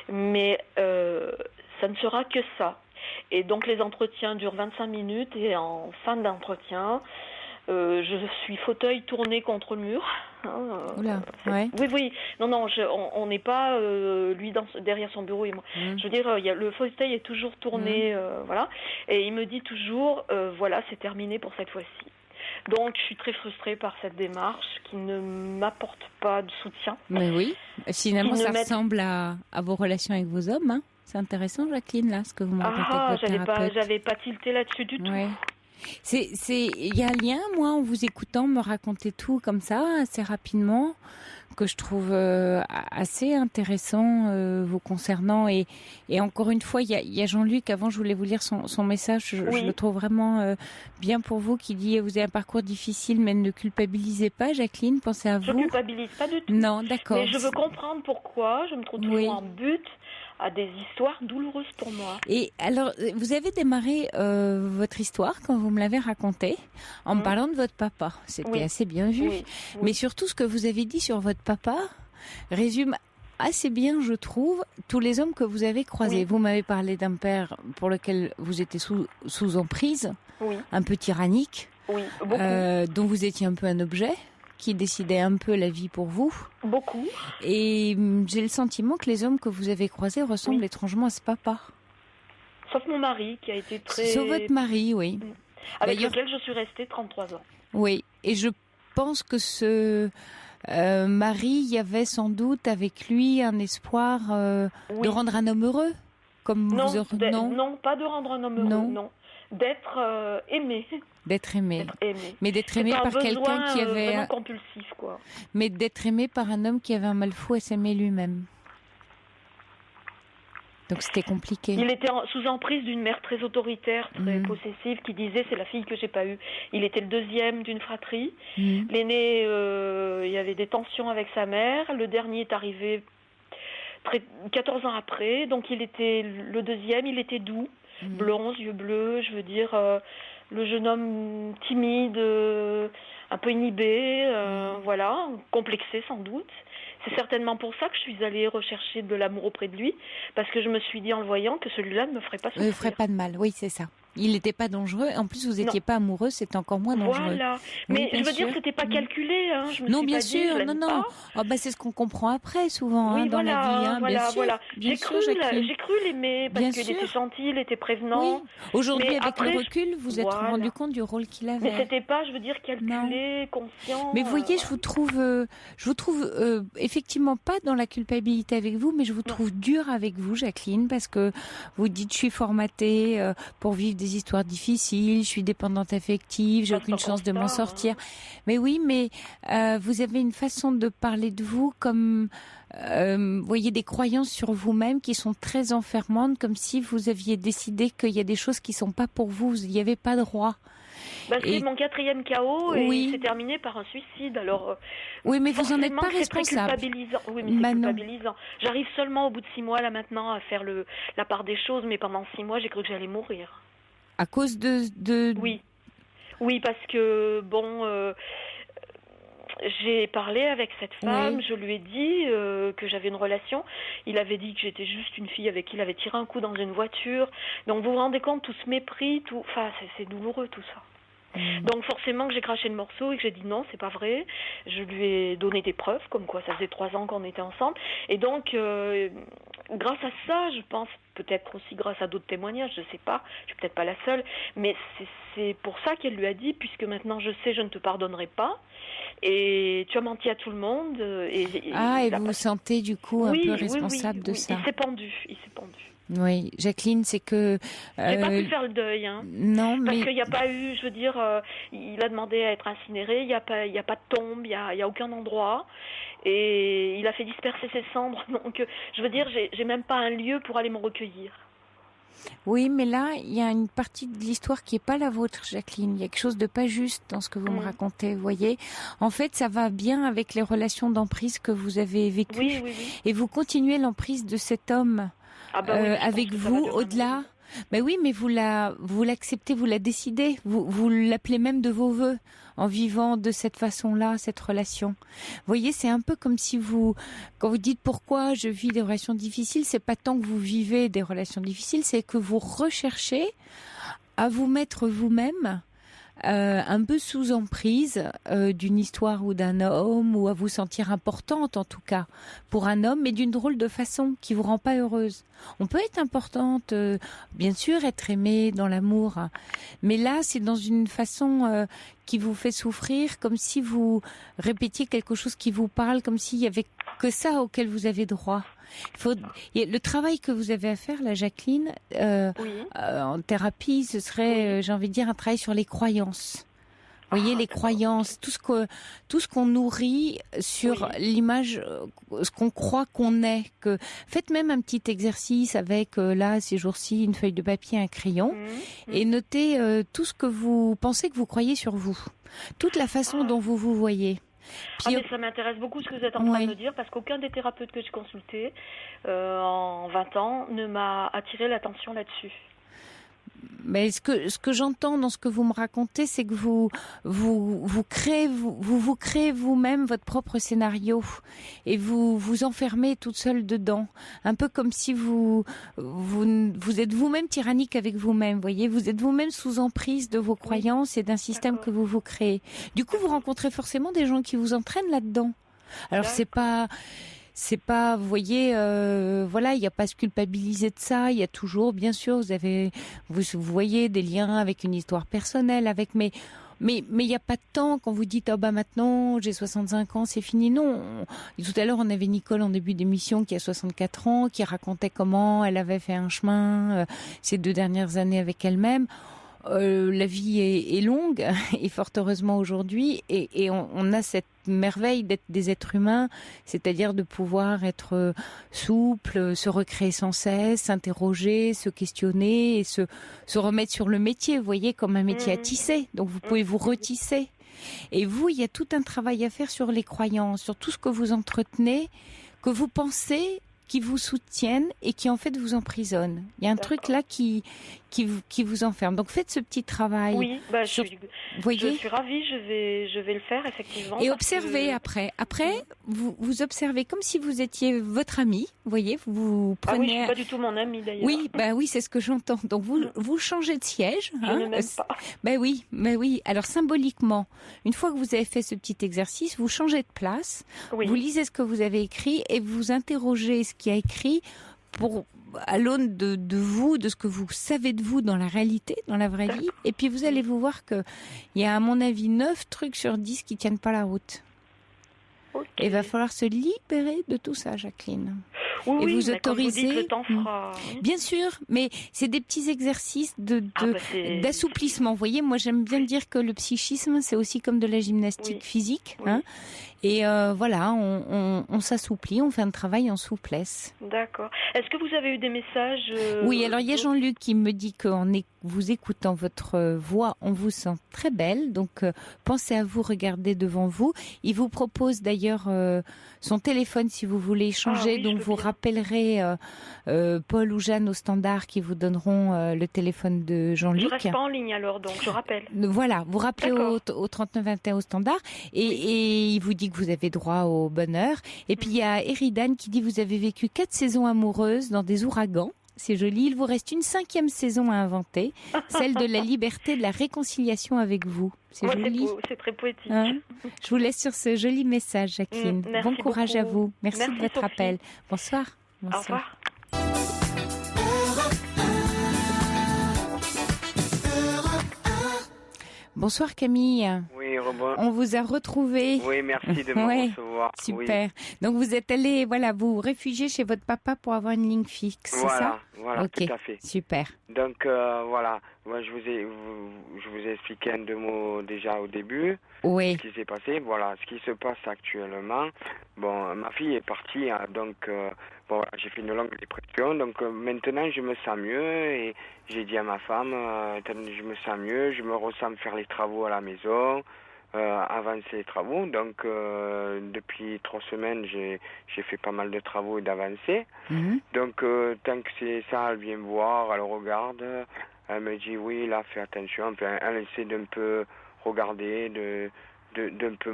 mais ça ne sera que ça. Et donc les entretiens durent 25 minutes et en fin d'entretien, je suis fauteuil tourné contre le mur. Oula, ouais. Oui. Non, on n'est pas lui derrière son bureau et moi. Je veux dire, le fauteuil est toujours tourné, voilà. Et il me dit toujours, voilà, c'est terminé pour cette fois-ci. Donc, je suis très frustrée par cette démarche qui ne m'apporte pas de soutien. Mais oui, finalement, ça ressemble à vos relations avec vos hommes. Hein. C'est intéressant, Jacqueline, là, ce que vous me racontez avec votre thérapeute. J'avais pas tilté là-dessus du tout. Il y a un lien, moi, en vous écoutant me raconter tout comme ça, assez rapidement, que je trouve assez intéressant vous concernant. Et encore une fois, il y a Jean-Luc, avant je voulais vous lire son message, je le trouve vraiment bien pour vous, qui dit « Vous avez un parcours difficile, mais ne culpabilisez pas, Jacqueline, pensez à vous. » Je ne culpabilise pas du tout. Non, d'accord. Mais je veux comprendre pourquoi je me trouve toujours en but à des histoires douloureuses pour moi. Et alors, vous avez démarré votre histoire, quand vous me l'avez racontée, en me parlant de votre papa. C'était assez bien vu. Oui. Mais surtout, ce que vous avez dit sur votre papa résume assez bien, je trouve, tous les hommes que vous avez croisés. Oui. Vous m'avez parlé d'un père pour lequel vous étiez sous emprise, un peu tyrannique, dont vous étiez un peu un objet, qui décidait un peu la vie pour vous. Beaucoup. Et j'ai le sentiment que les hommes que vous avez croisés ressemblent étrangement à ce papa. Sauf mon mari, qui a été très... Sauf votre mari, oui. Avec lequel je suis restée 33 ans. Oui, et je pense que ce mari, il y avait sans doute avec lui un espoir de rendre un homme heureux. Comme non, non, pas de rendre un homme heureux, non. D'être aimé. D'être aimé. Mais d'être aimé par quelqu'un qui avait... vraiment compulsif, quoi. Mais d'être aimé par un homme qui avait un mal fou à s'aimer lui-même. Donc c'était compliqué. Il était sous emprise d'une mère très autoritaire, très possessive, qui disait « c'est la fille que j'ai pas eue ». Il était le deuxième d'une fratrie. L'aîné, il y avait des tensions avec sa mère. Le dernier est arrivé 14 ans après. Donc il était le deuxième, il était doux. Blond, yeux bleus, je veux dire, le jeune homme timide, un peu inhibé, voilà, complexé sans doute. C'est certainement pour ça que je suis allée rechercher de l'amour auprès de lui, parce que je me suis dit en le voyant que celui-là ne me ferait pas souffrir. Ne ferait pas de mal, oui, c'est ça. Il n'était pas dangereux. En plus, vous n'étiez pas amoureux, c'est encore moins dangereux. Voilà. Mais je veux dire que c'était pas calculé. Hein. Je me non, suis bien pas sûr, dit, non. Oh, c'est ce qu'on comprend après, souvent, dans la vie. Hein. Bien sûr. J'ai cru l'aimer parce qu'il était gentil, il était prévenant. Oui. Aujourd'hui, avec le recul, vous êtes rendu compte du rôle qu'il avait. Mais c'était pas, je veux dire, calculé, conscient. Mais vous voyez, je vous trouve effectivement pas dans la culpabilité avec vous, mais je vous trouve dur avec vous, Jacqueline, parce que vous dites, je suis formatée pour vivre des histoires difficiles. Je suis dépendante affective, j'ai aucune chance de m'en sortir. Mais oui, mais vous avez une façon de parler de vous comme, vous voyez, des croyances sur vous-même qui sont très enfermantes, comme si vous aviez décidé qu'il y a des choses qui sont pas pour vous, vous n'y avez pas droit. C'est mon 4e KO et c'est terminé par un suicide. Alors, oui, mais vous n'en êtes pas responsable. C'est culpabilisant. Oui, mais c'est culpabilisant. J'arrive seulement au bout de 6 mois là maintenant à faire la part des choses, mais pendant 6 mois, j'ai cru que j'allais mourir. À cause de... Oui, parce que, j'ai parlé avec cette femme, je lui ai dit que j'avais une relation. Il avait dit que j'étais juste une fille avec qui il avait tiré un coup dans une voiture. Donc vous vous rendez compte, tout ce mépris, enfin c'est douloureux tout ça. Donc forcément que j'ai craché le morceau et que j'ai dit non, c'est pas vrai. Je lui ai donné des preuves, comme quoi ça faisait 3 ans qu'on était ensemble. Et donc, grâce à ça, je pense, peut-être aussi grâce à d'autres témoignages, je sais pas, je suis peut-être pas la seule, mais c'est pour ça qu'elle lui a dit, puisque maintenant je sais, je ne te pardonnerai pas. Et tu as menti à tout le monde. Et vous vous sentez du coup un peu responsable de ça. Il s'est pendu. Oui, Jacqueline, c'est que... J'ai pas pu faire le deuil, hein. Non, mais... Parce qu'il n'y a pas eu, je veux dire, il a demandé à être incinéré, il n'y a pas de tombe, il y a aucun endroit. Et il a fait disperser ses cendres. Donc, je veux dire, j'ai même pas un lieu pour aller me recueillir. Oui, mais là, il y a une partie de l'histoire qui est pas la vôtre, Jacqueline. Il y a quelque chose de pas juste dans ce que vous me racontez, vous voyez. En fait, ça va bien avec les relations d'emprise que vous avez vécues. Oui. Et vous continuez l'emprise de cet homme avec vous, au-delà. Ben oui, mais vous l'acceptez, vous la décidez. Vous l'appelez même de vos voeux en vivant de cette façon-là, cette relation. Vous voyez, c'est un peu comme si quand vous dites pourquoi je vis des relations difficiles, c'est pas tant que vous vivez des relations difficiles, c'est que vous recherchez à vous mettre vous-même un peu sous emprise d'une histoire ou d'un homme, ou à vous sentir importante en tout cas pour un homme, mais d'une drôle de façon qui vous rend pas heureuse. On peut être importante, bien sûr, être aimée dans l'amour, mais là c'est dans une façon qui vous fait souffrir, comme si vous répétiez quelque chose qui vous parle, comme s'il y avait que ça auquel vous avez droit. Le travail que vous avez à faire, là, Jacqueline, en thérapie, ce serait, j'ai envie de dire, un travail sur les croyances. Vous voyez, les croyances, tout ce qu'on nourrit sur l'image, ce qu'on croit qu'on est. Faites même un petit exercice avec, là, ces jours-ci, une feuille de papier, un crayon, et notez tout ce que vous pensez que vous croyez sur vous. Toute la façon dont vous vous voyez. Mais ça m'intéresse beaucoup ce que vous êtes en train de dire, parce qu'aucun des thérapeutes que j'ai consultés en 20 ans ne m'a attiré l'attention là-dessus. Mais ce que j'entends dans ce que vous me racontez, c'est que vous créez vous-même votre propre scénario et vous vous enfermez toute seule dedans, un peu comme si vous êtes vous-même tyrannique avec vous-même, voyez, vous êtes vous-même sous emprise de vos croyances et d'un système que vous créez. Du coup, vous rencontrez forcément des gens qui vous entraînent là-dedans. Alors c'est pas, vous voyez, il n'y a pas à se culpabiliser de ça. Il y a toujours, bien sûr, vous voyez des liens avec une histoire personnelle, mais il n'y a pas de temps quand vous dites maintenant j'ai 65 ans, c'est fini. Non. Et tout à l'heure on avait Nicole en début d'émission qui a 64 ans, qui racontait comment elle avait fait un chemin ces 2 dernières années avec elle-même. La vie est longue et fort heureusement aujourd'hui et on a cette merveille d'être des êtres humains, c'est-à-dire de pouvoir être souple, se recréer sans cesse, s'interroger, se questionner et se remettre sur le métier, vous voyez, comme un métier à tisser. Donc vous pouvez vous retisser. Et vous, il y a tout un travail à faire sur les croyances, sur tout ce que vous entretenez, que vous pensez, qui vous soutiennent et qui en fait vous emprisonnent. Il y a un truc là qui vous enferme. Donc faites ce petit travail. Oui, je suis ravie, je vais le faire effectivement. Et observez après. Après, vous observez comme si vous étiez votre ami. Vous voyez, vous prenez. Ah oui, je suis pas du tout mon ami d'ailleurs. Oui, c'est ce que j'entends. Donc vous changez de siège. Je ne m'aime pas. Oui. Alors symboliquement, une fois que vous avez fait ce petit exercice, vous changez de place. Oui. Vous lisez ce que vous avez écrit et vous interrogez ce qui a écrit à l'aune de vous, de ce que vous savez de vous dans la réalité, dans la vraie vie. Et puis vous allez vous voir que il y a à mon avis 9 trucs sur 10 qui tiennent pas la route. Okay. Et il va falloir se libérer de tout ça, Jacqueline. Oui, vous autoriser. Vous dites, le temps fera. Bien sûr, mais c'est des petits exercices d'assouplissement. Vous voyez, moi j'aime bien dire que le psychisme, c'est aussi comme de la gymnastique physique. Oui. Et on s'assouplit, on fait un travail en souplesse. D'accord. Est-ce que vous avez eu des messages Oui, alors il y a Jean-Luc qui me dit qu'en vous écoutant votre voix, on vous sent très belle. Donc pensez à vous, regardez devant vous. Il vous propose d'ailleurs son téléphone si vous voulez échanger. Donc vous rappellerez Paul ou Jeanne au standard qui vous donneront le téléphone de Jean-Luc. Je reste pas en ligne alors, donc je rappelle. Voilà, vous rappelez au 3921 au standard et il vous dit que vous avez droit au bonheur. Et puis il y a Eridan qui dit vous avez vécu 4 saisons amoureuses dans des ouragans. C'est joli. Il vous reste une 5e saison à inventer, celle de la liberté, de la réconciliation avec vous. C'est joli. C'est très poétique. Hein, je vous laisse sur ce joli message, Jacqueline. Bon courage à vous. Merci de votre appel. Bonsoir. Au revoir. Bonsoir Camille. Oui, rebonjour. On vous a retrouvé. Oui, merci de me recevoir. Super. Oui. Donc vous êtes allé, vous réfugier chez votre papa pour avoir une ligne fixe, c'est ça ? Voilà, tout à fait. Super. Donc voilà, moi je vous ai expliqué un deux mots déjà au début. Oui. Ce qui s'est passé, voilà, ce qui se passe actuellement. Bon, ma fille est partie, hein, donc j'ai fait une longue dépression, donc maintenant je me sens mieux et j'ai dit à ma femme, je me sens mieux, je me ressens faire les travaux à la maison, avancer les travaux, donc depuis 3 semaines j'ai fait pas mal de travaux et d'avancées, donc tant que c'est ça, elle vient me voir, elle regarde, elle me dit oui là fais attention, puis elle essaie d'un peu regarder, d'un peu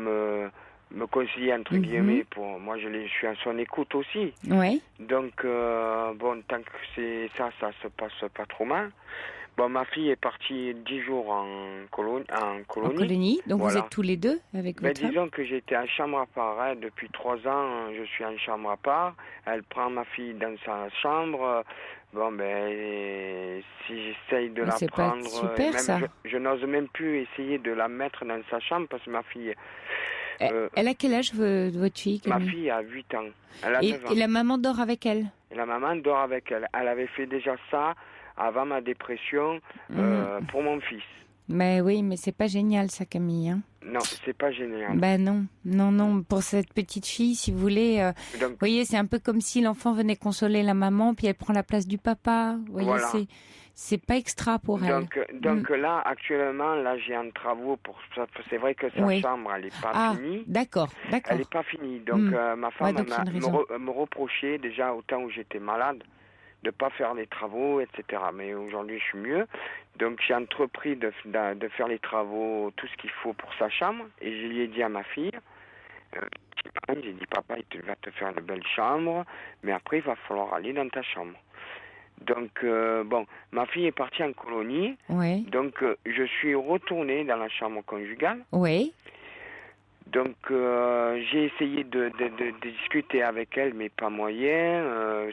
me conseiller entre guillemets pour moi je suis à son écoute aussi. Oui. Donc tant que c'est ça se passe pas trop mal. Bon, ma fille est partie 10 jours en colonie. En colonie. Donc voilà. Vous êtes tous les deux avec votre femme ? Disons que j'étais en chambre à part. Hein. Depuis 3 ans, je suis en chambre à part. Elle prend ma fille dans sa chambre. Bon, si j'essaye de la prendre... C'est pas super, ça. Je n'ose même plus essayer de la mettre dans sa chambre parce que ma fille... elle a quel âge, votre fille, Camille ? Ma fille a 8 ans. Elle a 9 ans. Et la maman dort avec elle ? Et la maman dort avec elle. Elle avait fait déjà ça avant ma dépression pour mon fils. Mais oui, mais c'est pas génial ça, Camille. Hein. Non, c'est pas génial. Non. Pour cette petite fille, si vous voulez, vous voyez, c'est un peu comme si l'enfant venait consoler la maman, puis elle prend la place du papa. Vous voyez, c'est pas extra pour elle. Donc là, actuellement, j'ai un travaux pour ça. C'est vrai que sa chambre, elle est pas finie. D'accord. Elle est pas finie. Donc ma femme me reprochait déjà au temps où j'étais malade de pas faire les travaux, etc. Mais aujourd'hui, je suis mieux. Donc, j'ai entrepris de faire les travaux, tout ce qu'il faut pour sa chambre. Et je lui ai dit à ma fille, j'ai dit, papa, il va te faire une belle chambre, mais après, il va falloir aller dans ta chambre. Donc, ma fille est partie en colonie. Oui. Donc, je suis retourné dans la chambre conjugale. Oui. Donc, j'ai essayé de discuter avec elle, mais pas moyen,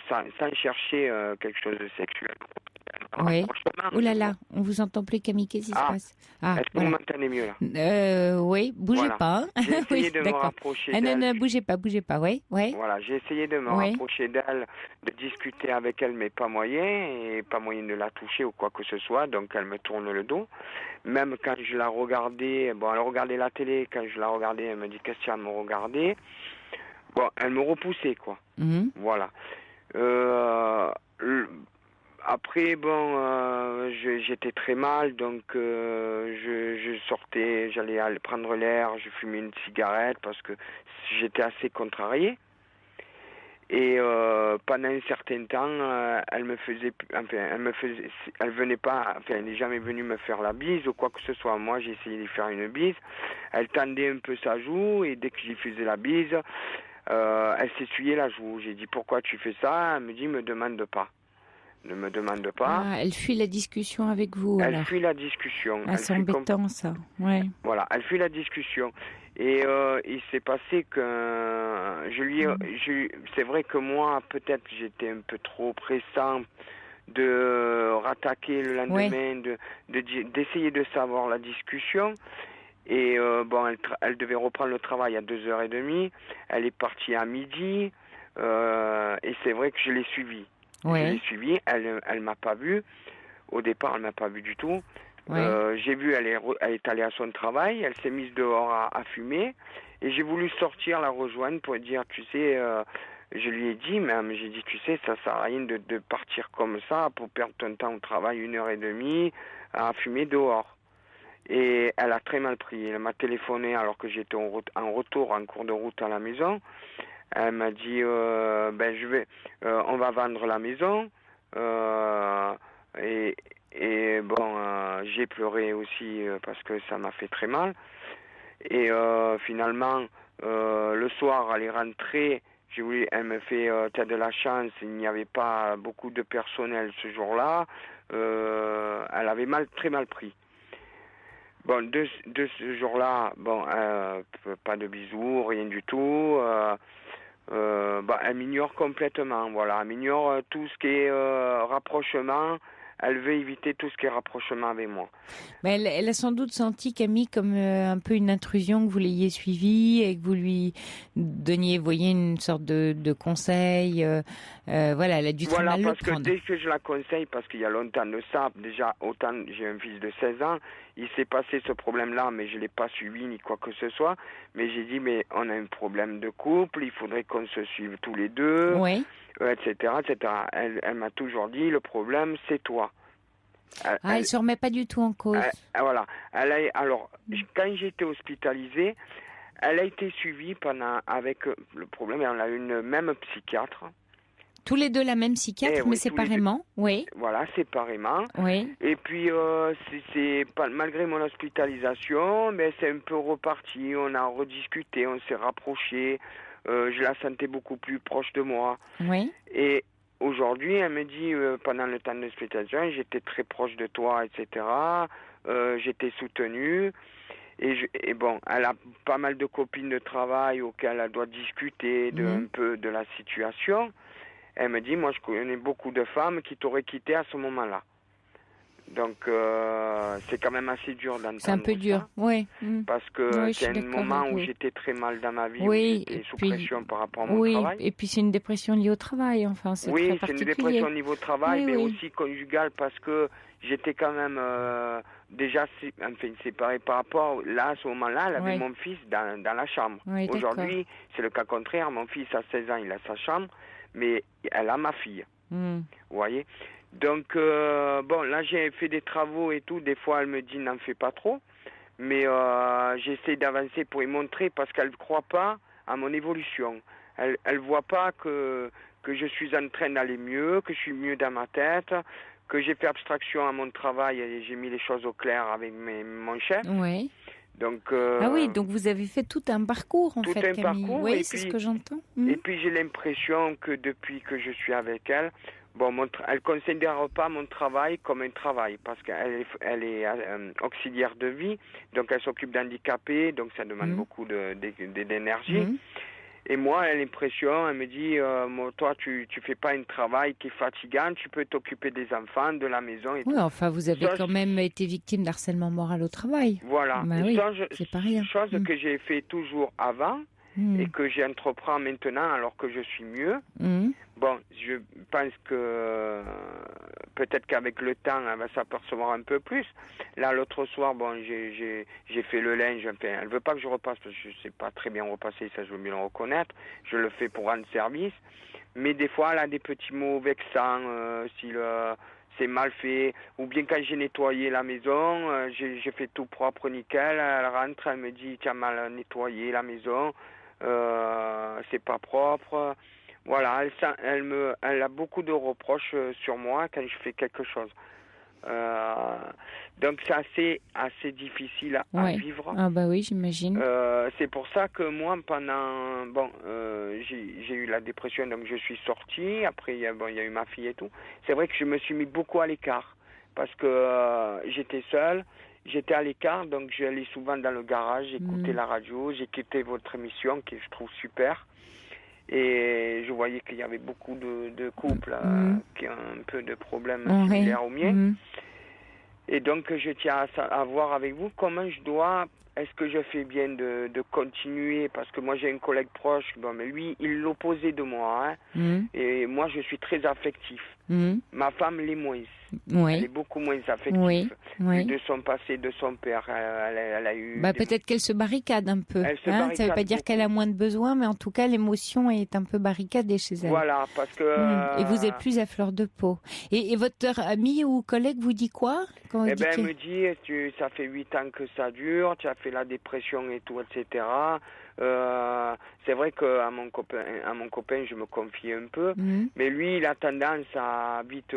sans chercher quelque chose de sexuel. Oui. Ouh là là, on vous entend plus, Camille, qu'est-ce qui se passe ? Est-ce que vous m'entendez mieux là ? Oui, bougez pas. Hein. J'ai essayé de me rapprocher d'elle. Non, bougez pas, oui. Voilà, j'ai essayé de me rapprocher d'elle, de discuter avec elle, mais pas moyen, et pas moyen de la toucher ou quoi que ce soit, donc elle me tourne le dos. Même quand je la regardais, elle regardait la télé, quand je la regardais, elle me dit qu'est-ce que tu vas me regarder ? Bon, elle me repoussait, quoi. Voilà. Après, j'étais très mal, donc je sortais, j'allais aller prendre l'air, je fumais une cigarette parce que j'étais assez contrarié. Et pendant un certain temps, elle venait pas, elle n'est jamais venue me faire la bise ou quoi que ce soit. Moi, j'ai essayé de lui faire une bise. Elle tendait un peu sa joue et dès que j'y faisais la bise, elle s'essuyait la joue. J'ai dit pourquoi tu fais ça ? Elle me dit me demande pas. Ne me demande pas. Elle fuit la discussion avec vous. Elle fuit la discussion. C'est embêtant ça. Ouais. Voilà, elle fuit la discussion. Et il s'est passé que c'est vrai que moi peut-être j'étais un peu trop pressant de rattaquer le lendemain, d'essayer de savoir la discussion. Et elle devait reprendre le travail à 2h30. Elle est partie à midi. Et c'est vrai que je l'ai suivie. Ouais. Je l'ai suivie, elle m'a pas vu. Au départ, elle m'a pas vu du tout. Ouais. J'ai vu, elle est allée à son travail, elle s'est mise dehors à fumer. Et j'ai voulu sortir, la rejoindre pour dire, tu sais, je lui ai dit, même, j'ai dit, tu sais, ça sert à rien de partir comme ça pour perdre ton temps au travail 1h30 à fumer dehors. Et elle a très mal pris. Elle m'a téléphoné alors que j'étais en retour, en cours de route à la maison. Elle m'a dit, on va vendre la maison. Et bon, j'ai pleuré aussi parce que ça m'a fait très mal. Et finalement, le soir, elle est rentrée. Elle me fait, t'as de la chance, il n'y avait pas beaucoup de personnel ce jour-là. Elle avait très mal pris. Bon, de ce jour-là, bon, pas de bisous, rien du tout. Elle m'ignore complètement, voilà. Elle m'ignore tout ce qui est rapprochement. Elle veut éviter tout ce qui est rapprochement avec moi. Mais elle a sans doute senti Camille comme un peu une intrusion, que vous l'ayez suivie et que vous lui donniez, voyez, une sorte de conseil. Voilà, elle a dû très mal le prendre. Voilà, parce que dès que je la conseille, parce qu'il y a longtemps de ça, déjà, autant j'ai un fils de 16 ans, il s'est passé ce problème-là, mais je ne l'ai pas suivi ni quoi que ce soit. Mais j'ai dit, mais on a un problème de couple, il faudrait qu'on se suive tous les deux. Oui. Etc. Elle m'a toujours dit, le problème, c'est toi. Elle se remet pas du tout en cause. Voilà. Alors, quand j'ai été hospitalisée, elle a été suivie avec le problème, on a une même psychiatre. Tous les deux la même psychiatre, mais séparément, oui. Voilà, séparément. Oui. Et puis, malgré mon hospitalisation, mais c'est un peu reparti, on a rediscuté, on s'est rapprochés. Je la sentais beaucoup plus proche de moi. Oui. Et aujourd'hui, elle me dit, pendant le temps d'hospitalisation, j'étais très proche de toi, etc. J'étais soutenue. Et bon, elle a pas mal de copines de travail auxquelles elle doit discuter un peu de la situation. Elle me dit, moi, je connais beaucoup de femmes qui t'auraient quitté à ce moment-là. Donc, c'est quand même assez dur d'entendre. C'est un peu dur, oui. Parce que c'est un moment où j'étais très mal dans ma vie, où j'étais sous pression par rapport à mon travail. Et puis c'est une dépression liée au travail, enfin, c'est très particulier. Oui, c'est une dépression au niveau du travail, mais aussi conjugale, parce que j'étais quand même déjà séparée par rapport... Là, à ce moment-là, elle avait mon fils dans la chambre. Oui, aujourd'hui, c'est le cas contraire. Mon fils a 16 ans, il a sa chambre, mais elle a ma fille. Vous voyez ? Donc, là, j'ai fait des travaux et tout. Des fois, elle me dit, n'en fais pas trop. Mais j'essaie d'avancer pour y montrer parce qu'elle ne croit pas à mon évolution. Elle ne voit pas que je suis en train d'aller mieux, que je suis mieux dans ma tête, que j'ai fait abstraction à mon travail et j'ai mis les choses au clair avec mon chef. Oui. Donc, ah oui, donc vous avez fait tout un parcours, en fait, Camille. Parcours, oui, c'est ce que j'entends. Et puis, j'ai l'impression que depuis que je suis avec elle, elle ne considère pas mon travail comme un travail parce qu'elle est auxiliaire de vie, donc elle s'occupe d'handicapés, donc ça demande beaucoup d'énergie. Et moi, elle a l'impression, elle me dit, toi, tu fais pas un travail qui est fatigant, tu peux t'occuper des enfants, de la maison et tout. Oui, enfin, vous avez quand même été victime d'harcèlement moral au travail. Voilà. C'est pas rien. Chose que j'ai fait toujours avant et que j'entreprends maintenant alors que je suis mieux. Bon, je pense que peut-être qu'avec le temps, elle va s'apercevoir un peu plus. Là, l'autre soir, j'ai fait le linge. Elle veut pas que je repasse parce que je sais pas très bien repasser, ça je veux mieux le reconnaître. Je le fais pour rendre service. Mais des fois, elle a des petits mots vexants, si c'est mal fait. Ou bien quand j'ai nettoyé la maison, j'ai fait tout propre, nickel. Elle rentre, elle me dit, tu as mal nettoyé la maison, c'est pas propre. Voilà, elle a beaucoup de reproches sur moi quand je fais quelque chose. Donc c'est assez difficile à vivre. Ah bah oui, j'imagine. C'est pour ça que moi, j'ai eu la dépression, donc je suis sortie. Après, il y a eu ma fille et tout. C'est vrai que je me suis mis beaucoup à l'écart parce que j'étais seule. J'étais à l'écart, donc j'allais souvent dans le garage, j'écoutais la radio, j'écoutais votre émission que je trouve super. Et je voyais qu'il y avait beaucoup de couples qui ont un peu de problèmes similaires aux miens. Et donc, je tiens à voir avec vous comment je dois... Est-ce que je fais bien de continuer? Parce que moi, j'ai un collègue proche, mais lui, il l'opposait de moi. Et moi, je suis très affectif. Ma femme l'est moins. Elle est beaucoup moins affective. Vu de son passé, de son père, elle a eu... Peut-être qu'elle se barricade un peu. Ça ne veut pas dire qu'elle a moins de besoins, mais en tout cas, l'émotion est un peu barricadée chez elle. Voilà, parce que... Et vous êtes plus à fleur de peau. Et votre ami ou collègue vous dit quoi quand elle me dit, ça fait 8 ans que ça dure, tu as fait la dépression et tout, etc. C'est vrai qu'à mon copain, je me confie un peu, mais lui, il a tendance à vite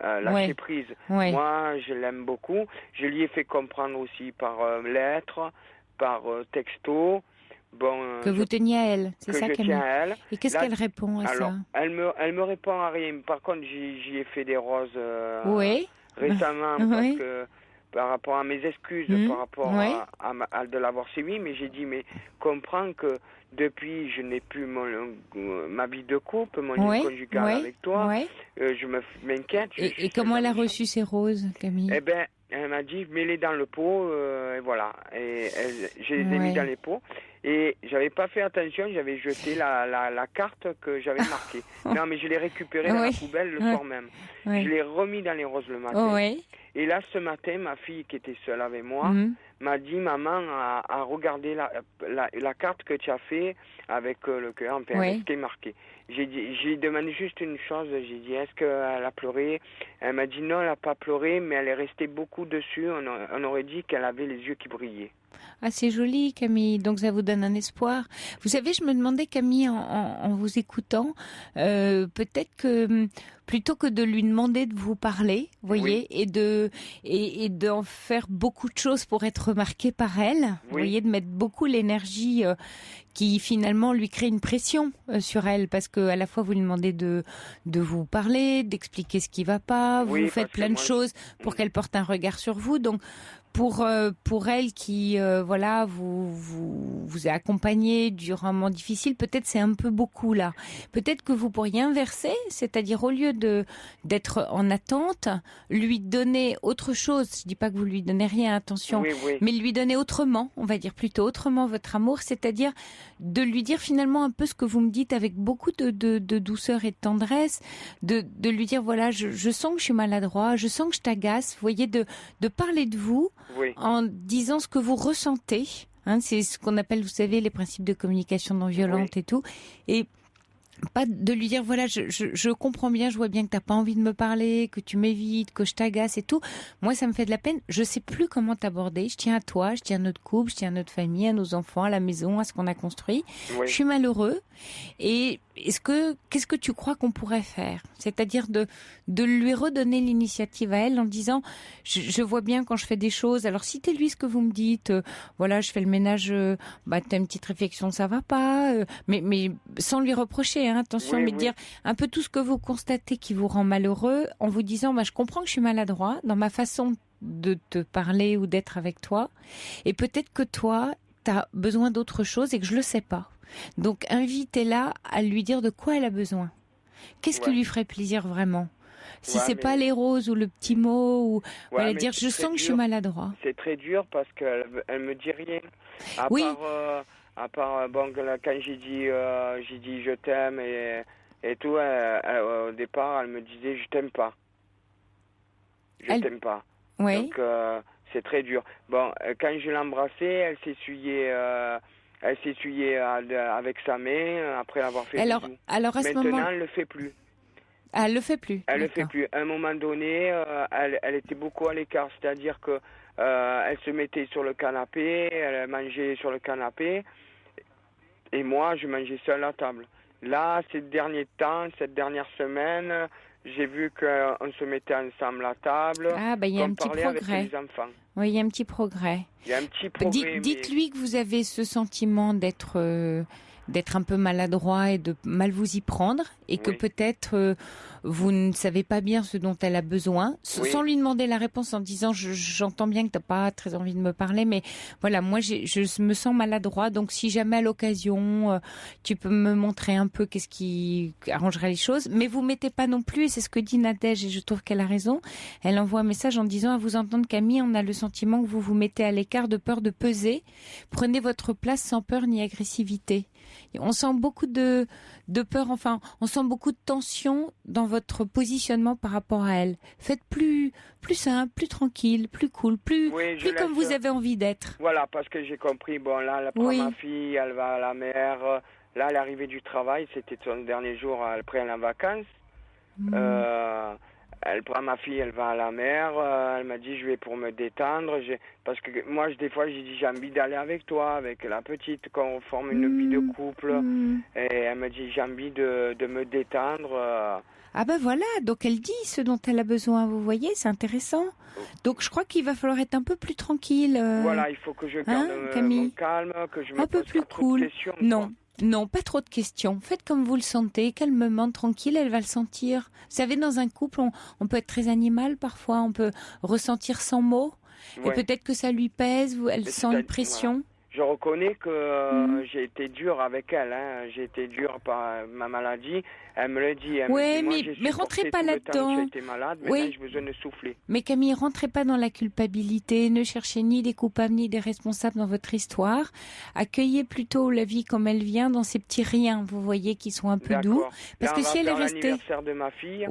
lâcher prise. Moi, je l'aime beaucoup. Je lui ai fait comprendre aussi par lettre, par texto. Que vous teniez à elle, c'est ça, Camille? Tiens à elle. Et qu'est-ce qu'elle répond à ça? Elle me répond à rien. Par contre, j'y ai fait des roses récemment parce que par rapport à mes excuses, par rapport à de l'avoir sévi, mais j'ai dit, mais comprends que depuis, je n'ai plus ma vie de couple, mon lien conjugal avec toi, je m'inquiète. Et comment elle a reçu ces roses, Camille? Elle m'a dit, mets-les dans le pot, et voilà. Et je les ai mis dans les pots. Et j'avais pas fait attention, j'avais jeté la carte que j'avais marquée. Non, mais je l'ai récupérée dans la poubelle le soir même. Je l'ai remis dans les roses le matin. Et là, ce matin, ma fille qui était seule avec moi m'a dit, maman a regardé la carte que tu as fait avec le cœur, avec ce qui est marqué. J'ai demandé juste une chose, j'ai dit, est-ce qu'elle a pleuré? Elle m'a dit non, elle n'a pas pleuré, mais elle est restée beaucoup dessus. On aurait dit qu'elle avait les yeux qui brillaient. Ah, c'est joli, Camille. Donc, ça vous donne un espoir. Vous savez, je me demandais, Camille, en vous écoutant, peut-être que plutôt que de lui demander de vous parler, vous voyez, et d'en faire beaucoup de choses pour être remarqué par elle, vous voyez, de mettre beaucoup l'énergie qui finalement lui crée une pression sur elle, parce que à la fois vous lui demandez de vous parler, d'expliquer ce qui va pas, vous faites plein de choses pour qu'elle porte un regard sur vous. Donc pour elle qui vous a accompagné durant un moment difficile, peut-être c'est un peu beaucoup là. Peut-être que vous pourriez inverser, c'est-à-dire au lieu d'être en attente, lui donner autre chose. Je dis pas que vous lui donnez rien, attention, mais lui donner autrement, on va dire plutôt autrement votre amour, c'est-à-dire de lui dire finalement un peu ce que vous me dites avec beaucoup de douceur et de tendresse, de lui dire voilà, je sens que je suis maladroit, je sens que je t'agace, vous voyez, de parler de vous en disant ce que vous ressentez. C'est ce qu'on appelle, vous savez, les principes de communication non violente et tout. Et pas de lui dire voilà, je comprends bien, je vois bien que t'as pas envie de me parler, que tu m'évites, que je t'agace et tout. Moi, ça me fait de la peine. Je sais plus comment t'aborder. Je tiens à toi, je tiens à notre couple, je tiens à notre famille, à nos enfants, à la maison, à ce qu'on a construit. Je suis malheureux. Et qu'est-ce que tu crois qu'on pourrait faire? C'est-à-dire de lui redonner l'initiative à elle en disant je vois bien quand je fais des choses. Alors citez-lui ce que vous me dites. Voilà, je fais le ménage. T'as une petite réflexion, ça va pas. Mais sans lui reprocher. Attention, mais dire un peu tout ce que vous constatez qui vous rend malheureux en vous disant je comprends que je suis maladroit dans ma façon de te parler ou d'être avec toi, et peut-être que toi t'as besoin d'autre chose et que je le sais pas. Donc invitez-la à lui dire de quoi elle a besoin. Qu'est-ce qui lui ferait plaisir vraiment? Si c'est pas les roses ou le petit mot, ou dire je sens que je suis maladroit. C'est très dur parce qu'elle me dit rien. À part quand j'ai dit je t'aime et tout, au départ elle me disait je t'aime pas. T'aime pas. Donc c'est très dur. Bon, quand je l'embrassais, elle s'essuyait avec sa main après avoir fait alors à ce moment... Maintenant, elle le fait plus. Ah, elle le fait plus. Elle le fait plus. À un moment donné, elle était beaucoup à l'écart, c'est-à-dire que elle se mettait sur le canapé, elle mangeait sur le canapé, et moi, je mangeais seul à la table. Là, ces derniers temps, cette dernière semaine, j'ai vu qu'on se mettait ensemble à table. Il y a un petit progrès. Avec les enfants. Oui, il y a un petit progrès. Il y a un petit progrès. Dites-lui que vous avez ce sentiment d'être un peu maladroit et de mal vous y prendre, et que peut-être vous ne savez pas bien ce dont elle a besoin, sans lui demander la réponse, en disant j'entends bien que t'as pas très envie de me parler, mais voilà, moi je me sens maladroit, donc si jamais à l'occasion tu peux me montrer un peu qu'est-ce qui arrangerait les choses, mais vous mettez pas non plus, et c'est ce que dit Nadège, et je trouve qu'elle a raison, elle envoie un message en disant à vous entendre Camille, on a le sentiment que vous vous mettez à l'écart de peur de peser, prenez votre place sans peur ni agressivité. On sent beaucoup de peur, enfin, on sent beaucoup de tension dans votre positionnement par rapport à elle. Faites plus simple, plus tranquille, plus cool, plus comme vous avez envie d'être. Voilà, parce que j'ai compris, bon là, elle prend ma fille, elle va à la mer. Là, elle est arrivée du travail, c'était son dernier jour, après elle est en vacances. Elle prend ma fille, elle va à la mer. Elle m'a dit, je vais pour me détendre. Parce que moi, des fois, j'ai dit, j'ai envie d'aller avec toi, avec la petite, quand on forme une vie de couple. Et elle m'a dit, j'ai envie de me détendre. Ah ben voilà, donc elle dit ce dont elle a besoin, vous voyez, c'est intéressant. Donc je crois qu'il va falloir être un peu plus tranquille. Voilà, il faut que je garde mon calme, que je me un peu pose plus pas trop de questions. Non. Non, pas trop de questions. Faites comme vous le sentez, calmement, tranquille, elle va le sentir. Vous savez, dans un couple, on peut être très animal parfois, on peut ressentir sans mots. Et peut-être que ça lui pèse, elle sent une pression. Voilà. Je reconnais que j'ai été dur avec elle. J'ai été dur par ma maladie. Elle me le dit. Mais rentrez pas là-dedans. J'ai été malade, maintenant j'ai besoin de souffler. Mais Camille, rentrez pas dans la culpabilité. Ne cherchez ni des coupables ni des responsables dans votre histoire. Accueillez plutôt la vie comme elle vient, dans ces petits riens, vous voyez, qui sont un peu doux. Parce que si elle est restée... l'anniversaire de ma fille.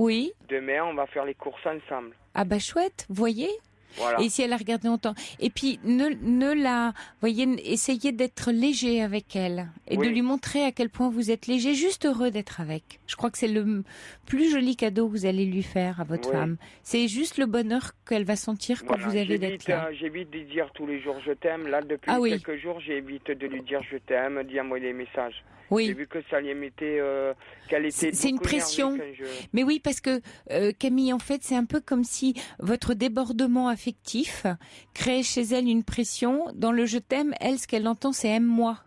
Demain, on va faire les courses ensemble. Ah bah chouette, vous voyez. Voilà. Et si elle a regardé longtemps. Et puis, essayez d'être léger avec elle. Et de lui montrer à quel point vous êtes léger, juste heureux d'être avec. Je crois que c'est le plus joli cadeau que vous allez lui faire à votre femme. C'est juste le bonheur qu'elle va sentir quand vous avez d'être là. J'évite de dire tous les jours je t'aime. Là, depuis quelques jours, j'évite de lui dire je t'aime, d'y envoyer des messages. J'ai vu que ça lui mettait, qu'elle était. C'est une pression. Mais oui, parce que Camille, en fait, c'est un peu comme si votre débordement affectif créait chez elle une pression. Dans le je t'aime, elle, ce qu'elle entend, c'est aime-moi.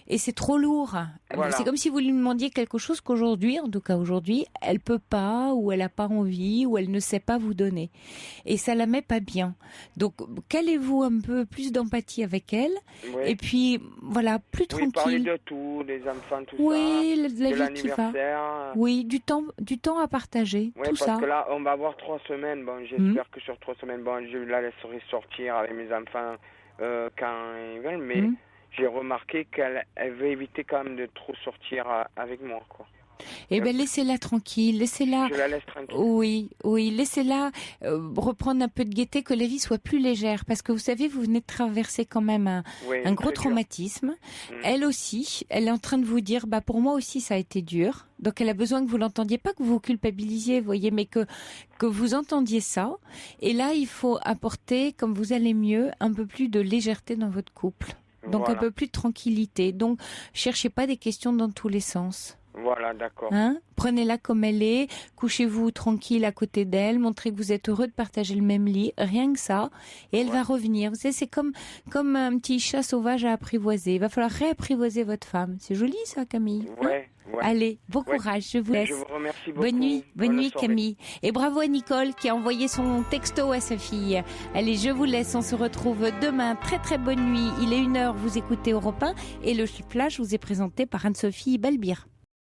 Et c'est trop lourd. Voilà. C'est comme si vous lui demandiez quelque chose qu'aujourd'hui, en tout cas aujourd'hui, elle peut pas, ou elle a pas envie, ou elle ne sait pas vous donner. Et ça la met pas bien. Donc, calez-vous un peu plus d'empathie avec elle. Et puis, voilà, plus tranquille. Parler de tout, des enfants, tout ça. De la vie qui va. Oui, du temps à partager, tout ça. Parce que là, on va avoir 3 semaines. Bon, j'espère que sur 3 semaines, je la laisserai sortir avec mes enfants quand ils veulent, mais... J'ai remarqué qu'elle veut éviter quand même de trop sortir avec moi, quoi. Eh bien, laissez-la tranquille, laissez-la... Je la laisse tranquille. Oui, laissez-la reprendre un peu de gaieté, que la vie soit plus légère. Parce que vous savez, vous venez de traverser quand même un gros traumatisme. Elle aussi, elle est en train de vous dire, pour moi aussi, ça a été dur. Donc, elle a besoin que vous l'entendiez, pas que vous vous culpabilisiez, vous voyez, mais que vous entendiez ça. Et là, il faut apporter, comme vous allez mieux, un peu plus de légèreté dans votre couple. Donc un peu plus de tranquillité. Donc cherchez pas des questions dans tous les sens. Voilà, d'accord. Prenez-la comme elle est, couchez-vous tranquille à côté d'elle, montrez que vous êtes heureux de partager le même lit, rien que ça, et elle va revenir. Vous savez, c'est comme un petit chat sauvage à apprivoiser. Il va falloir réapprivoiser votre femme. C'est joli ça, Camille. Allez, bon courage, je vous laisse. Je vous remercie beaucoup. Bonne nuit Camille. Et bravo à Nicole qui a envoyé son texto à sa fille. Allez, je vous laisse, on se retrouve demain. Très très bonne nuit. Il est 1h, vous écoutez Europe 1 et le Flash vous est présenté par Anne-Sophie Balbir.